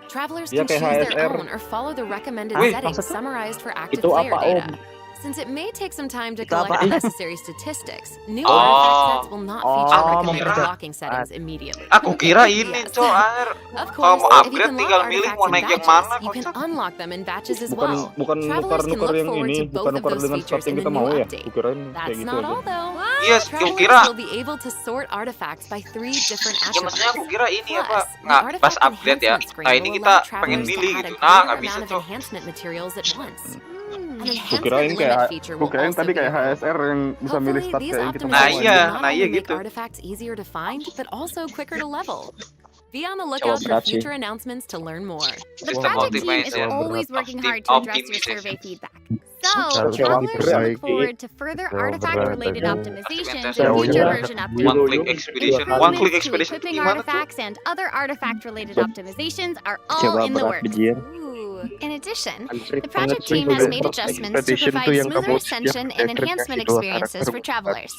Travelers Dia can kayak choose their HSR. own or follow the recommended Wih, settings maksudnya? summarized for active Itu player apa, data. Om? Since it may take some time to Itu collect the apaan? necessary statistics, new Oh. artifact sets will not feature Oh, recommended mempercepat. locking settings immediately. Aku kira ini, Yes. Cok, air. Of Kalau course, mau if you upgrade can tinggal lock milih artifacts mau in naik yang batches, mana, you can kocak. unlock them in batches as Bukan well. bukan Travelers can nuker look yang forward ini, to both bukan of nuker those dengan features stat yang in the kita new mau ya. update. Kukirain kayak That's gitu not aja. all though. Yes, aku Travelers kira. will be able to sort artifacts by 3 different Ya maksudnya aku attributes. kira ini apa? Plus, the Nggak, pas artifact upgrade ya. enhancement screen Nah, ini will kita allow pengen travelers to milih add gitu. a Nah, greater nggak bisa, amount of Cok. enhancement materials at once. An Kukirain enhancement kayak limit feature will kukirain also tadi be kayak available. HSR yang bisa milih Hopefully, stat these kayak yang kita mau. Nah, optimizations iya, will not nah, iya only make gitu. artifacts easier to find, but also quicker to level. Be on the lookout for future announcements to learn more. The System project team is optimization. always working hard to address your survey feedback. So, Harus travelers should berat. look forward to further Jauh artifact-related berat. optimizations in Jauh future berat. version One updates. click expedition, one click Improvements to expedition equipping gimana tuh? artifacts and other artifact-related optimizations are all in the works. In addition, the project team has made adjustments to provide smoother ascension and enhancement experiences for travelers.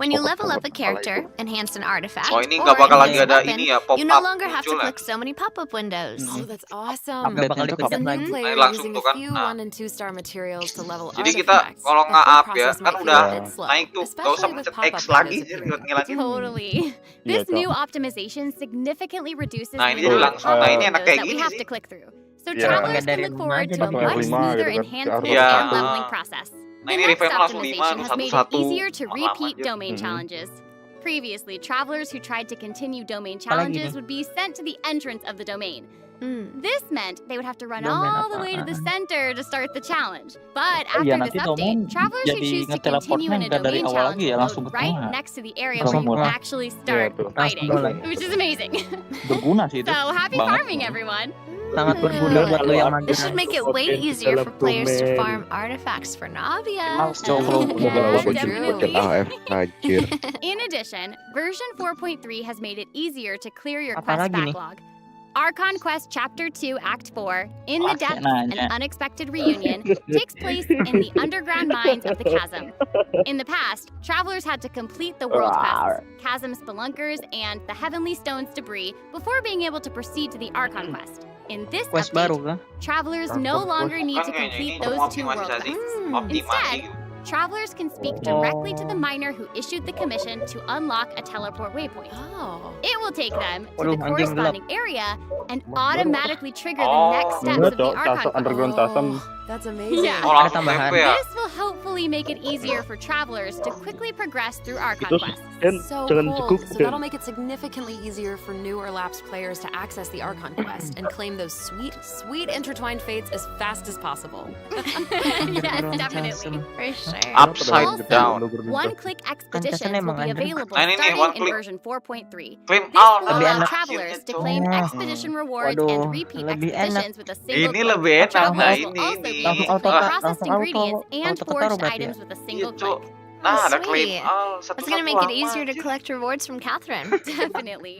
When you level up a character, enhance an artifact, Oh, ini or nggak bakal lagi enhance a ada weapon, ini ya, you no pop-up longer have to muncul ya. click so many pop-up windows. Oh, that's awesome. Nggak bakal dipencet As a new lagi. player langsung using tuh a kan, few nah. 1 and 2 star materials to level Jadi kita artifacts, kalau the nggak whole up ya, process kan might feel udah a bit slow, naik tuh, nggak usah especially with pencet pop-up X lagi, windows jadi appearing. ngilangin. Totally. Iya, This Cok. new optimization significantly reduces Nah, ini the number of langsung. Nah, ini enak windows kayak that we gini have sih. to click through. So Iya. travelers Dari can look forward to a Pakai much F5 smoother gitu kan. enhancement Iya. and leveling process. Nah, The ini next revive langsung 5 optimization has made it satu-satu. easier to Lama repeat aja. domain challenges. Previously, travelers who tried to continue domain Apalagi challenges nih? would be sent to the entrance of the domain. This meant they would have to run Domain all the way to the center to start the challenge. But Iya, after this nanti domain update, travelers who jadi choose to ngeteleportnya continue in a nggak dari domain awal challenge lagi ya, will langsung load ke right tengah. next to the area where Langsung you can mulai. actually start tuh. fighting, mulai. which is amazing. Berguna sih itu. So happy Banget. farming, everyone! Sangat berguna buat lo yang This should mandir. make it way easier for players to farm artifacts for Navia. Definitely. Anjir. In addition, version 4.3 has made it easier to clear your quest Apalagi nih? backlog. Archon Quest Chapter 2 Act 4, In the Pakai Depths, nanya. an unexpected reunion, takes place in the underground mines of the chasm. In the past, travelers had to complete the world quests, chasm spelunkers, and the heavenly stones debris before being able to proceed to the Archon Quest. In this Quest update, baru kah? travelers no longer need to complete those two world quests. Instead, travelers can speak directly to the miner who issued the commission to unlock a teleport waypoint. Oh. It will take them to Waduh, the anjing gelap. corresponding area and automatically trigger the next steps of the Archon quest. Underground Chasm. That's amazing. Yeah. Oh, Ada langsung tambahan. tempe ya. This will hopefully make it easier for travelers to quickly progress through Archon Itu quests. So jangan cool. cukup, So Dan. that'll make it significantly easier for new or lapsed players to access the Archon quest and claim those sweet, sweet intertwined fates as fast as possible. Yes, definitely. For sure. Upside Also, down. one-click expeditions will emang be ada. available Nah, ini nih, starting in one-click. version 4.3. Claim This all. will Lebih allow enak. travelers to claim expedition rewards Waduh, and repeat lebih expeditions with a single Ini click. lebih enak. Nah, Travelers will ini also be nih. Langsung able auto to tak, process langsung auto- ingredients and auto forged ketaruh berarti items ya? with a Iya, single Cuk. click. Nah, ada Sweet. claim all. That's gonna make it easier to collect rewards from Catherine. Definitely.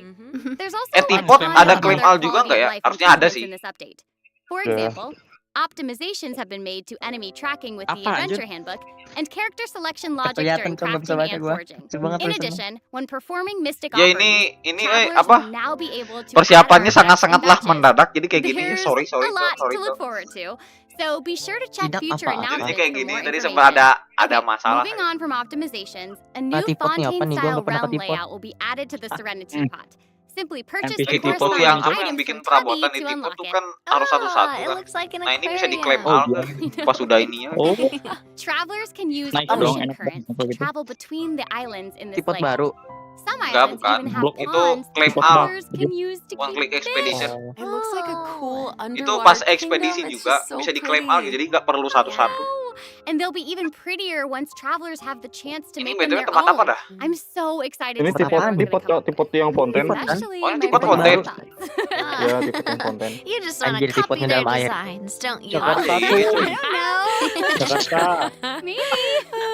There's also Tipot a ton ada of claim other all juga quality nggak ya? of life Harusnya ada improvements sih. in this update. For Ya. example, optimizations have been made to enemy tracking with the Apa, anjir? adventure handbook and character selection logic Kelihatan during kok nggak bisa crafting baca and gua. forging. Kecil banget In tulisannya. addition, when performing mystic Ya offerings, ini travelers apa? will now be able to Persiapannya add artifacts sangat-sangat and lah badges. mendadak. Jadi kayak gini. There's Sorry. a lot Sorry. to look forward to. So be sure to check Tidak future apa-apa. Jadi announcements kayak for gini. more Tadi information. sempat ada Okay, masalah. moving on from optimizations, a new tipot nih, apa nih? Gua Fontaine-style nggak pernah realm ketipot. layout will be added to the Serenity pot. Simply purchase NPC the Tipot tuh corresponding yang apa yang items bikin from Tubby perabotan di to tipot unlock tuh it. kan harus satu-satu it kan. looks like an Nah ini bisa diklaim aquarium. al pas sudah ini ya. Oh, Travelers can use Naik dong, ocean enak currents banget to gitu. travel between the islands in this Tipot layout. baru. Some Enggak, islands bukan. even have Blok itu ponds claim that al. travelers can use to One click keep expedition. fish. It looks like a cool Itu underwater pas kingdom. ekspedisi It's juga just so bisa diklaim al. pretty. Jadi nggak perlu satu-satu. Wow. And they'll be even prettier once travelers have the chance to Ini make them btw their tempat apa own. dah? I'm so excited Ini to see tipot how it's tipot gonna come. tipot yang fonten. Tipot kan? Especially Oh, ini my tipot first konten. thoughts. Ya, tipot yang fonten. You just want to Anjir, copy tipotnya their dalam air. designs, don't you? Jakarta I tuh. don't know. Jakarta. Maybe.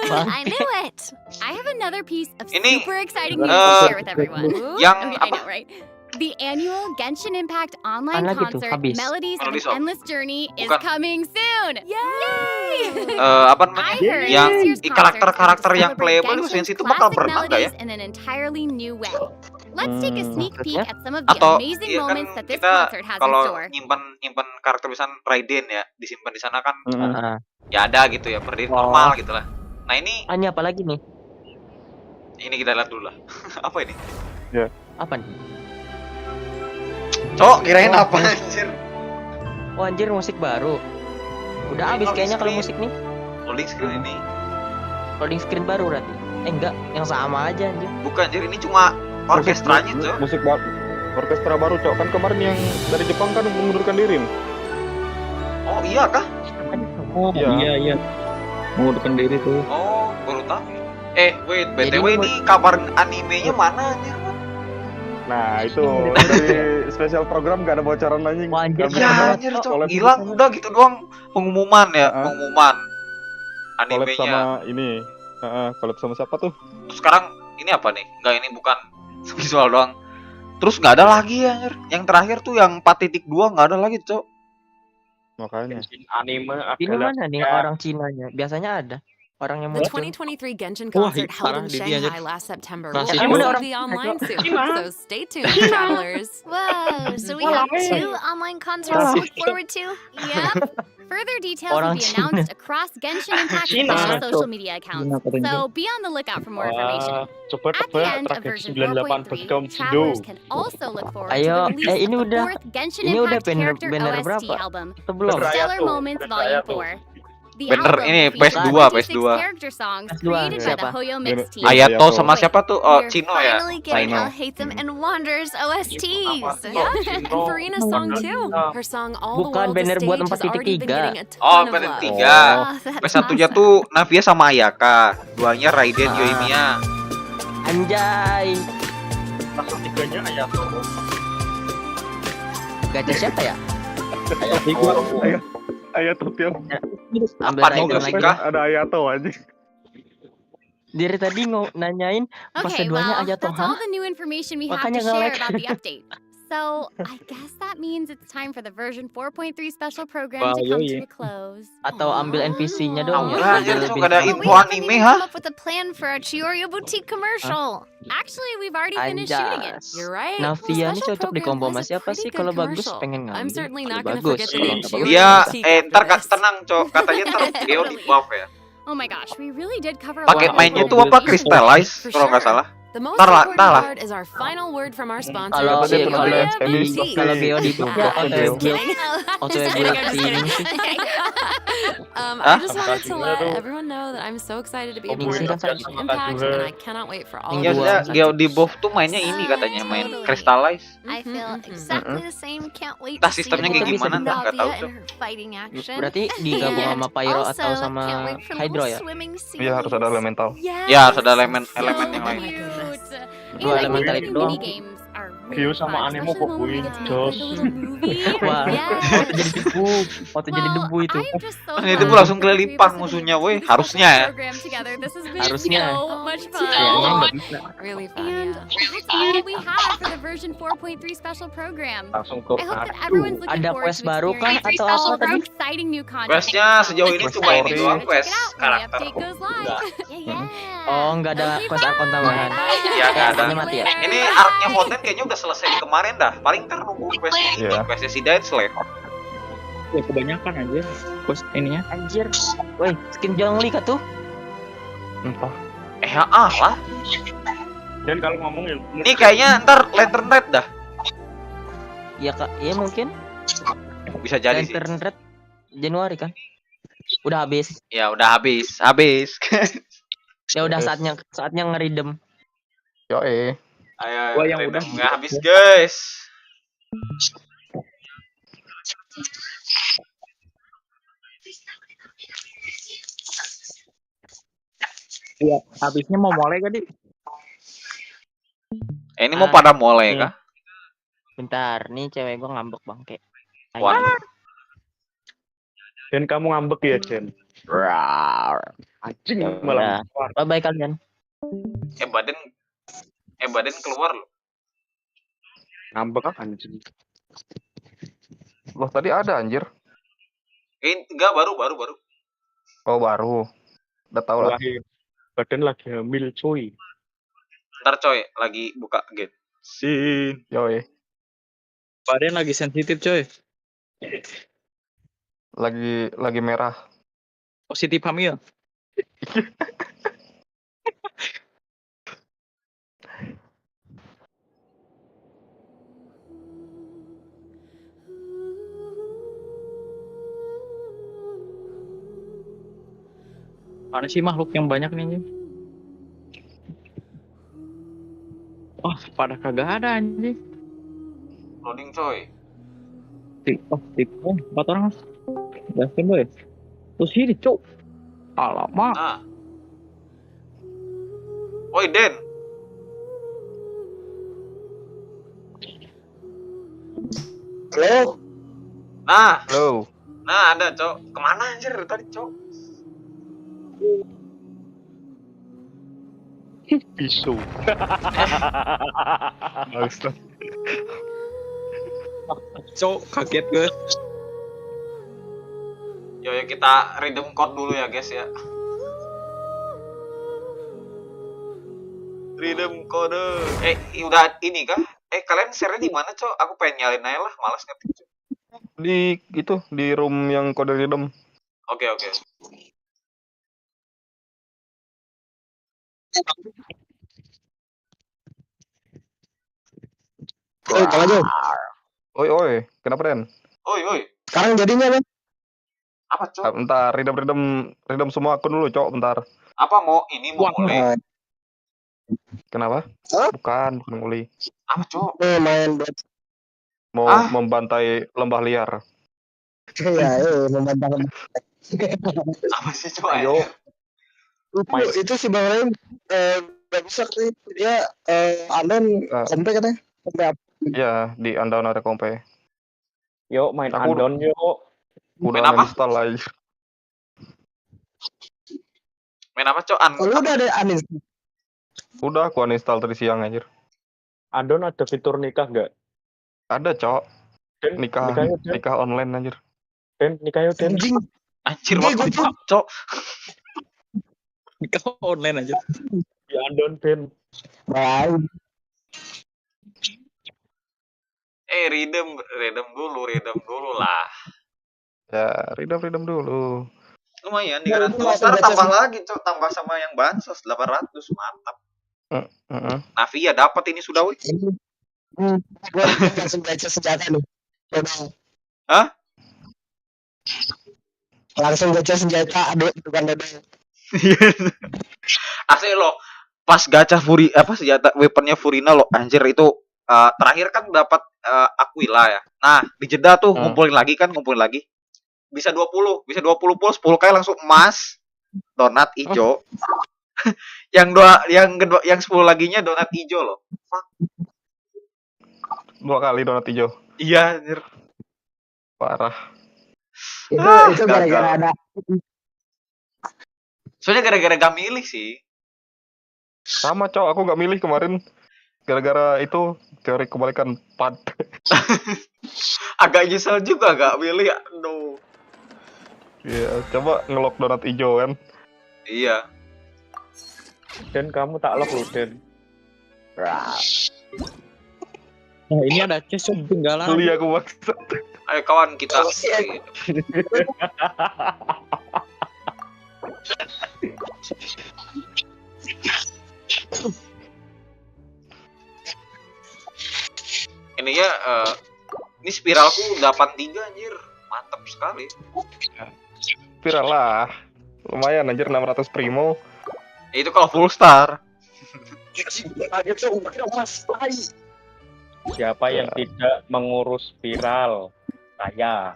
I knew it. I have another piece of Ini, super exciting news to share with everyone. Yang Okay, I apa? know, right? The annual Genshin Impact online Apaan lagi tuh? concert, Habis. Melodies of Melodies an of- Endless Journey, is Bukan. coming soon. Yay! Apa I namanya? heard Yang this year's karakter-karakter concert yang is to celebrate playable di Genshin's situ bakal classic berenang nggak ya? melodies in an entirely new way. Let's take a sneak peek maksudnya? at some of the Atau amazing iya kan moments that this kita concert has in kalau store. nyimpen karakter misalnya Raiden ya disimpan di sana kan Heeh. ya ada gitu ya berdiri Oh. normal gitu lah. Nah ini Ini apa lagi nih? kita lihat dulu lah. Apa ini? Apa nih? Cok kirain apa anjir? Oh anjir, musik baru. Udah habis kayaknya kalau musik nih. Loading screen ini. Loading screen baru berarti. Enggak, yang sama aja anjir. Bukan anjir ini cuma orkestranya cok. Musik baru. Orkestra baru, Cok. Kan kemarin yang dari Jepang kan mengundurkan diri. Oh iya kah? Oh, Iya. iya. Mengundurkan diri tuh. Oh baru tahu. Wait, Jadi BTW ini kabar animenya mana anjir? Nah, itu dari spesial program gak ada bocoran lagi. Wah, anjir, Gak Ya ada anjir cok collab hilang sama- udah gitu doang pengumuman ya, Heeh. pengumuman collab animenya. sama ini. Collab sama siapa tuh? Terus sekarang ini apa nih? Enggak ini bukan visual doang. Terus nggak ada lagi ya anjir. Yang terakhir tuh yang 4.2 nggak ada lagi cok. Makanya. Anime Ini adalah mana nih orang Cinanya? Biasanya ada. Orang yang The muncul. 2023 Genshin Wah, concert parah held in di dia, Shanghai anjir. last September Nah, will si Cina. also be online soon, so stay tuned, travelers. Whoa, so we have 2 online concerts to look forward to? Yep. Further details will Orang be Cina. announced across Genshin Impact Cina. official social media accounts. Cina katanya. So be on the lookout for more information. Cepet At the end of version 4.3, travelers can also look forward Ayo, to the release ini of the udah- 4th Genshin ini udah Impact character banner OST berapa? album, Itu belum. Berapa? Stellar tuh, Moments beraya Volume tuh. 4. The Bener, album ini features PS2, 26 PS2. character songs PS2, created by the siapa? Hoyo Mix team. Ayato sama siapa tuh? Oh, We're Cino ya. finally getting Cino. I'll Hate Them and Wonders OSTs. Yeah, and Farina's song too. Her song All the Bukan, World banner Is buat Stage has already been 4.3. getting a Oh, ton of Banget love. 3. Oh, that's PS1-nya awesome. tuh Navia sama Ayaka. Duanya Raiden Ah. Yoimiya. Anjay. Langsung tiganya Ayato. Gacha siapa ya? Ayato tiap Ambil Apa nih, Raiden lagi. Jessica? ada Ayato aja. Dari tadi nanyain pas Okay, keduanya well, Ayato, that's all the new information we have to Makanya share nge-lag. about the update. So, I guess that means it's time for the version 4.3 special program to Wow, come yoi. to a close. Atau ambil NPC-nya dong. Aura, Ambil anjir, bintang. ada But we info haven't anime, even ha? come up with a plan for our Chiorio Boutique commercial. Actually, we've already finished shooting it. Anjas. You're right. Navia The ini special cocok di program combo has sama a siapa pretty sih? good Kalau bagus commercial. pengen ngambil. I'm certainly Kalau not gonna bagus, forget the kalau name nggak Chiorio bagus. Dia Boutique after ntar this. tenang, Cok. Katanya ntar Geo di buff ya. Oh my gosh, we really did cover a Pakai lot of mainnya tuh information. apa? Crystallize For kalau nggak sure. salah. The most Ntar lah, important ntar lah. part is our final word from our sponsor, Kalau Dia kalau pernah Chiorio di Boutique. kalau Geo di Itu, buka Geo. atau Just kidding. auto Just kidding, I'm just build kidding. Hah? I just wanted to let Gimana tuh? everyone know that I'm so excited to be a Oh, part Ningsih of kan Genshin sama Impact, juga. and I cannot wait for all of Minggu you. Biasanya Gua- Geo di buff tuh mainnya ini katanya, main Totally. Crystallize. I feel exactly the same. Can't wait Entah to see sistemnya kayak more gimana, of entah, nggak tahu, Navia Cok. and her fighting action. Berarti digabung sama Pyro Also, atau sama can't wait for Hydro little ya? swimming Iya harus ada scenes. elemental. Ya, harus ada elemen So elemen yang lain. cute. Dua And I elemental think itu the doang. minigames are View really sama fun, anime especially kok, when we Win, get to make Jos. like a little movie. Wah, Yes. auto jadi debu, auto jadi Well, debu itu. I'm just so Ini tuh glad langsung that the three of kelilipan us have been musuhnya, able to weh. do this Harusnya ya. program together. This has been Harusnya. so much Kayaknya fun. nggak bisa. Really fun, And yeah. that's all we have for the version 4.3 special program. Langsung tur I hope that kartu. everyone's looking Ada forward quest to baru kah experiencing atau all apa of our tadi? exciting new content. Questnya sejauh ini Quest cuma ini story. doang, Check quest it out when the karakter. update goes live. Yeah. Oh, nggak ada Okay, quest akun tambahan. bye. Iya, nggak ada. See you Mati ya? later. Ini arc-nya Fonten kayaknya udah selesai kemarin dah. Paling ntar nunggu questnya ini, Iya. questnya si Dead Slave. Ya kebanyakan aja. Bos ininya. Anjir. Woi, skin Jongli kah tuh? Entah. Ya lah. Dan kalau ngomong ya Ini kayaknya ntar Lantern Red dah. Iya Kak, iya mungkin. Bisa jadi sih. Lantern Red Januari kan? Udah habis. Ya udah habis. Ya udah saatnya ngeridem. Yoi. Ayo, Gua yang random. udah. Nggak habis, guys. Iya, habisnya mau mulai kan, Di? Ini mau pada mulai kah? Bentar, nih cewek gua ngambek bangke. Ayo. Wah. Dan kamu ngambek ya, Jen. Anjing Ya malah. udah. Bye kalian. Badan keluar loh. Ngambek apa anjing? Loh tadi ada anjir. Enggak, baru. Oh baru. Udah tahu lah. Badan lagi hamil, cuy. Ntar coy, lagi buka Genshin. Yoi. Badan lagi sensitif, coy. Lagi merah. Positif hamil. Mana sih makhluk yang banyak nih anjing? Oh, pada kagak ada anjing. Loading coy. Oh, 4 orang mas. Yakin boy. Terus ini cuk. Alamak. Nah. Woi Den. Halo, Nah, Halo. ada cok. Kemana anjir tadi cok? Bisu. Astaga. Cuk, kaget gue. Yo kita redeem code dulu ya guys ya. Redeem kode. Udah ini kah? Kalian share-nya di mana cok? Aku pengen nyalin aja lah, malas ngetik. Cok. Di room yang kode rhythm. Oke. Bang Ajo. Oi, kenapa Den? Oi. Sekarang jadinya, Bang? Apa, Cok? Bentar, redam semua akun dulu, Cok, bentar. Apa mau mulai? Kenapa? Bukan nguli. Apa, Cok? Main Mau membantai lembah liar. ya, membantah. Apa sih, Cok? Ayo. Itu si Bang Rem gak bisa katanya. Dia Andon kompe katanya. Kompe apa? Ya, di Andon ada kompe. Yuk main Aku Andon yuk. Udah uninstall aja. Main apa, Cok? Lu udah ada uninstall? Udah aku uninstall tadi siang anjir. Andon ada fitur nikah nggak? Ada, Cok. Nikah online anjir. Den, nikah yuk, Den. Anjir, waktu itu, Cok. Nikah online aja. Di Andon, Den. Baik. Redem dulu lah. Ya, redam dulu. Lumayan 300. Ntar tambah lagi, Cok. Tambah sama yang bansos 800, mantap. Navi ya dapat ini sudah, wih. Gue langsung baca senjata nih. Hah? Langsung baca senjata, bukan dodol. Asli lo, pas gacha senjata weaponnya Furina lo, anjir itu terakhir kan dapat Aquila ya. Nah, di jeda tuh ngumpulin lagi. Bisa 20 pul 10 kali langsung emas. Donat hijau. yang 10 laginya donat hijau loh. Fuck. 2 kali donat hijau. Iya, anjir. Parah. Itu gara-gara ada. Soalnya gara-gara gak milih sih. Sama, Cok, aku gak milih kemarin. Gara-gara itu teori kebalikan pad. Agak nyesel juga gak milih. Aduh. Iya, coba ngelok donat hijau kan. Iya. Den, kamu tak lock lu, Den. Nah, ini ada chest yang ketinggalan. Beli aku maksud. Ayo kawan kita. Ini ya, ini spiralku 83 anjir. Mantap sekali. Spiral lah. Lumayan anjir 600 primo. Itu kalau full star. Siapa yang tidak mengurus spiral? Saya.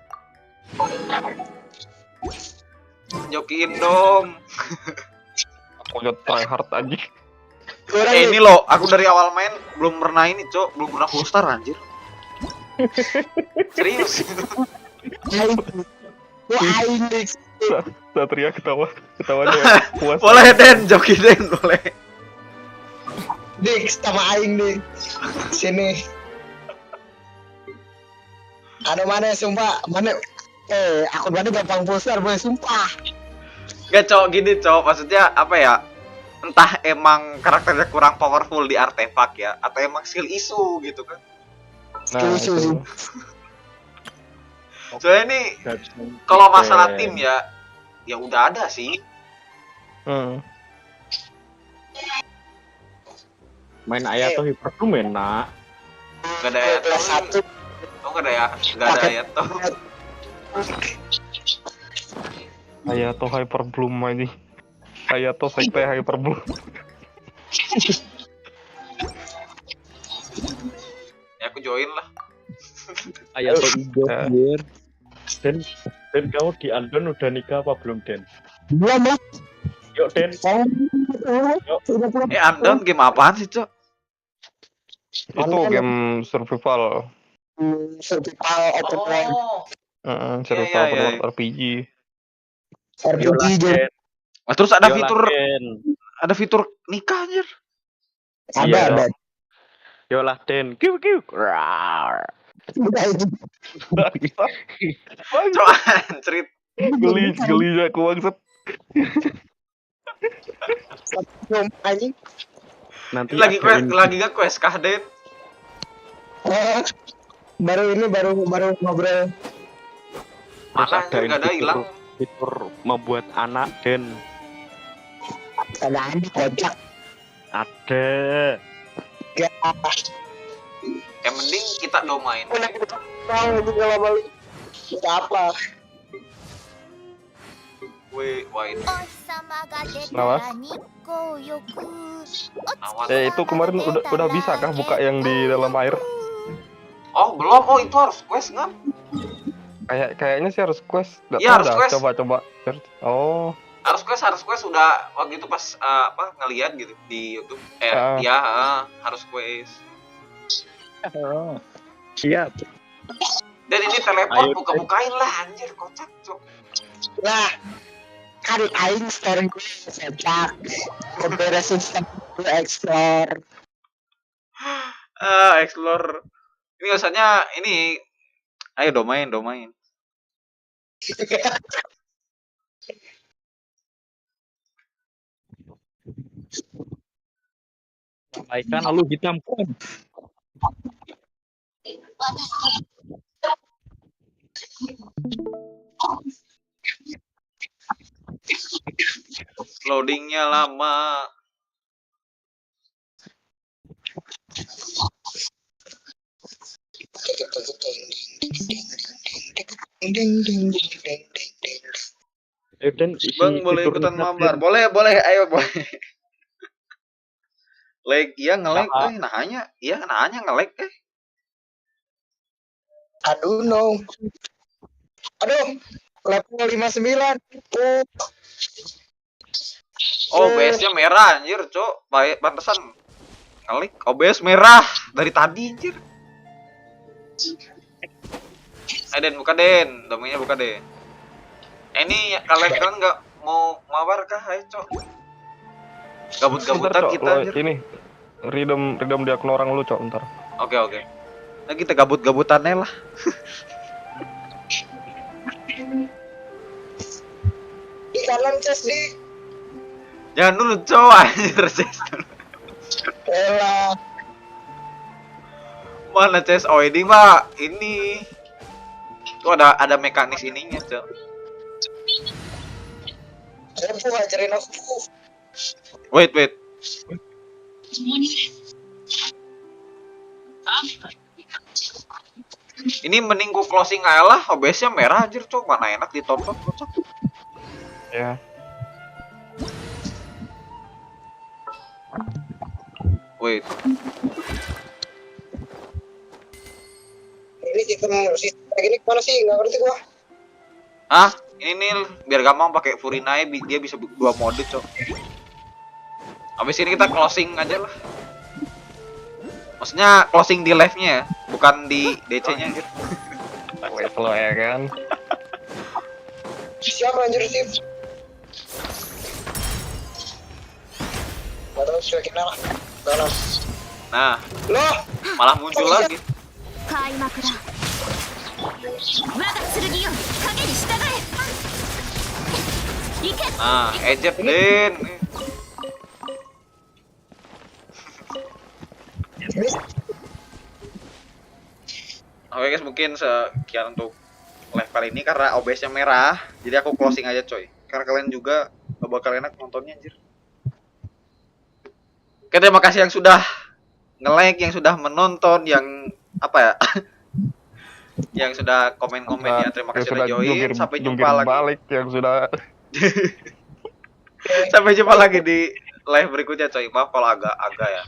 Jokiin dong. Aku udah try hard aja. Ini loh, aku dari awal main belum pernah ini, Cok. Belum pernah full star anjir. Serius. Satria ketawanya puas. Boleh Den, joki Den, boleh. Dik, sama aing dik. Sini. Ada mana sumpah? Mana? Akun mana gampang poster, boleh sumpah. Gak, Cok, gini, Cok. Maksudnya apa ya? Entah emang karakternya kurang powerful di artefak ya, atau emang skill isu gitu kan. Nah, itu. Soalnya ini kalau masalah tim ya udah ada sih. Main Ayato Hyperboom enak. Gak ada Ayato. Oh, gak ada Ayato. Ayato Hyperbloom ini. Ayato sekte Hyperbloom. Ya aku join lah. Ayato hijau anjir. Den kamu di Andon udah nikah apa belum, Den? Belum lah. Yuk, Den. Andon game apaan sih, Cok? Itu game survival. Survival open world. Survival open world RPG. Nah, terus ada fitur nikah anjir. Ada. Yolah, Den. Kiu. Udah itu. Cok, cerit. Geli aku maksud. Anjing. Nanti lagi gak quest kah, Den? Baru ngobrol. Mana gak ada hilang. Fitur membuat anak, Den. Ada kocak. Ada. Gak. Yang mending kita domain. Tahu juga lama lu. Apa? Wah ini. Itu kemarin udah bisa kah buka yang di dalam air? Oh belum, oh itu harus quest nggak? Kayaknya sih harus quest. Iya harus quest. Coba. Oh. Harus quest udah waktu itu pas ngeliat gitu di YouTube. Harus quest. Oh, siap. Dan ini teleport buka-bukain lah anjir kocak cok. Lah kan aing story gue sejak beresin gue explore. Explore. Ini biasanya ini ayo domain. Sampaikan lalu hitamkan. Loadingnya lama. Bang boleh ikutan mabar? Boleh, ayo boleh. Lag, iya nge-lag, nanya nge-lag Aduh no. Aduh, level 59. Oh, OBS-nya merah anjir, cok. Baik, pantesan nge-lag. OBS merah dari tadi anjir. Den, buka Den. Domainnya buka Den. Ini kalian nggak mau mabar kah? Ayo, cok. Gabut-gabutan kita anjir. Ini redeem di akun orang lu, cok, ntar. Oke. Nah, kita gabut-gabutannya lah. Di kanan Ces di. Jangan dulu cok anjir Ces. Elah. Mana Ces? Oh ini mah ini. Tuh ada mekanis ininya cok. Aku ngajarin aku. Wait. Ini mending gua closing aja lah, OBS-nya merah anjir cok, mana enak ditonton cok. Ya. Wait. Ini sistem kayak gini mana sih? Nggak ngerti gua. Ini nih biar gampang pakai Furinae dia bisa 2 mode cok. Habis ini kita closing aja lah. Maksudnya closing di live-nya ya, bukan di DC-nya gitu. Level ya kan. Siapa anjir sih? Baru sudah lah. Nah, loh, malah muncul lagi. Nah, eject Den. Oke guys, mungkin sekian untuk live kali ini karena OBS-nya merah, jadi aku closing aja coy. Karena kalian juga gak bakal enak nontonnya anjir. Oke, terima kasih yang sudah nge-like, yang sudah menonton, yang apa ya? Yang sudah komen-komen ya. Terima kasih sudah join. Sampai jumpa lagi. Balik yang sudah. Sampai jumpa lagi di live berikutnya coy. Maaf kalau agak ya.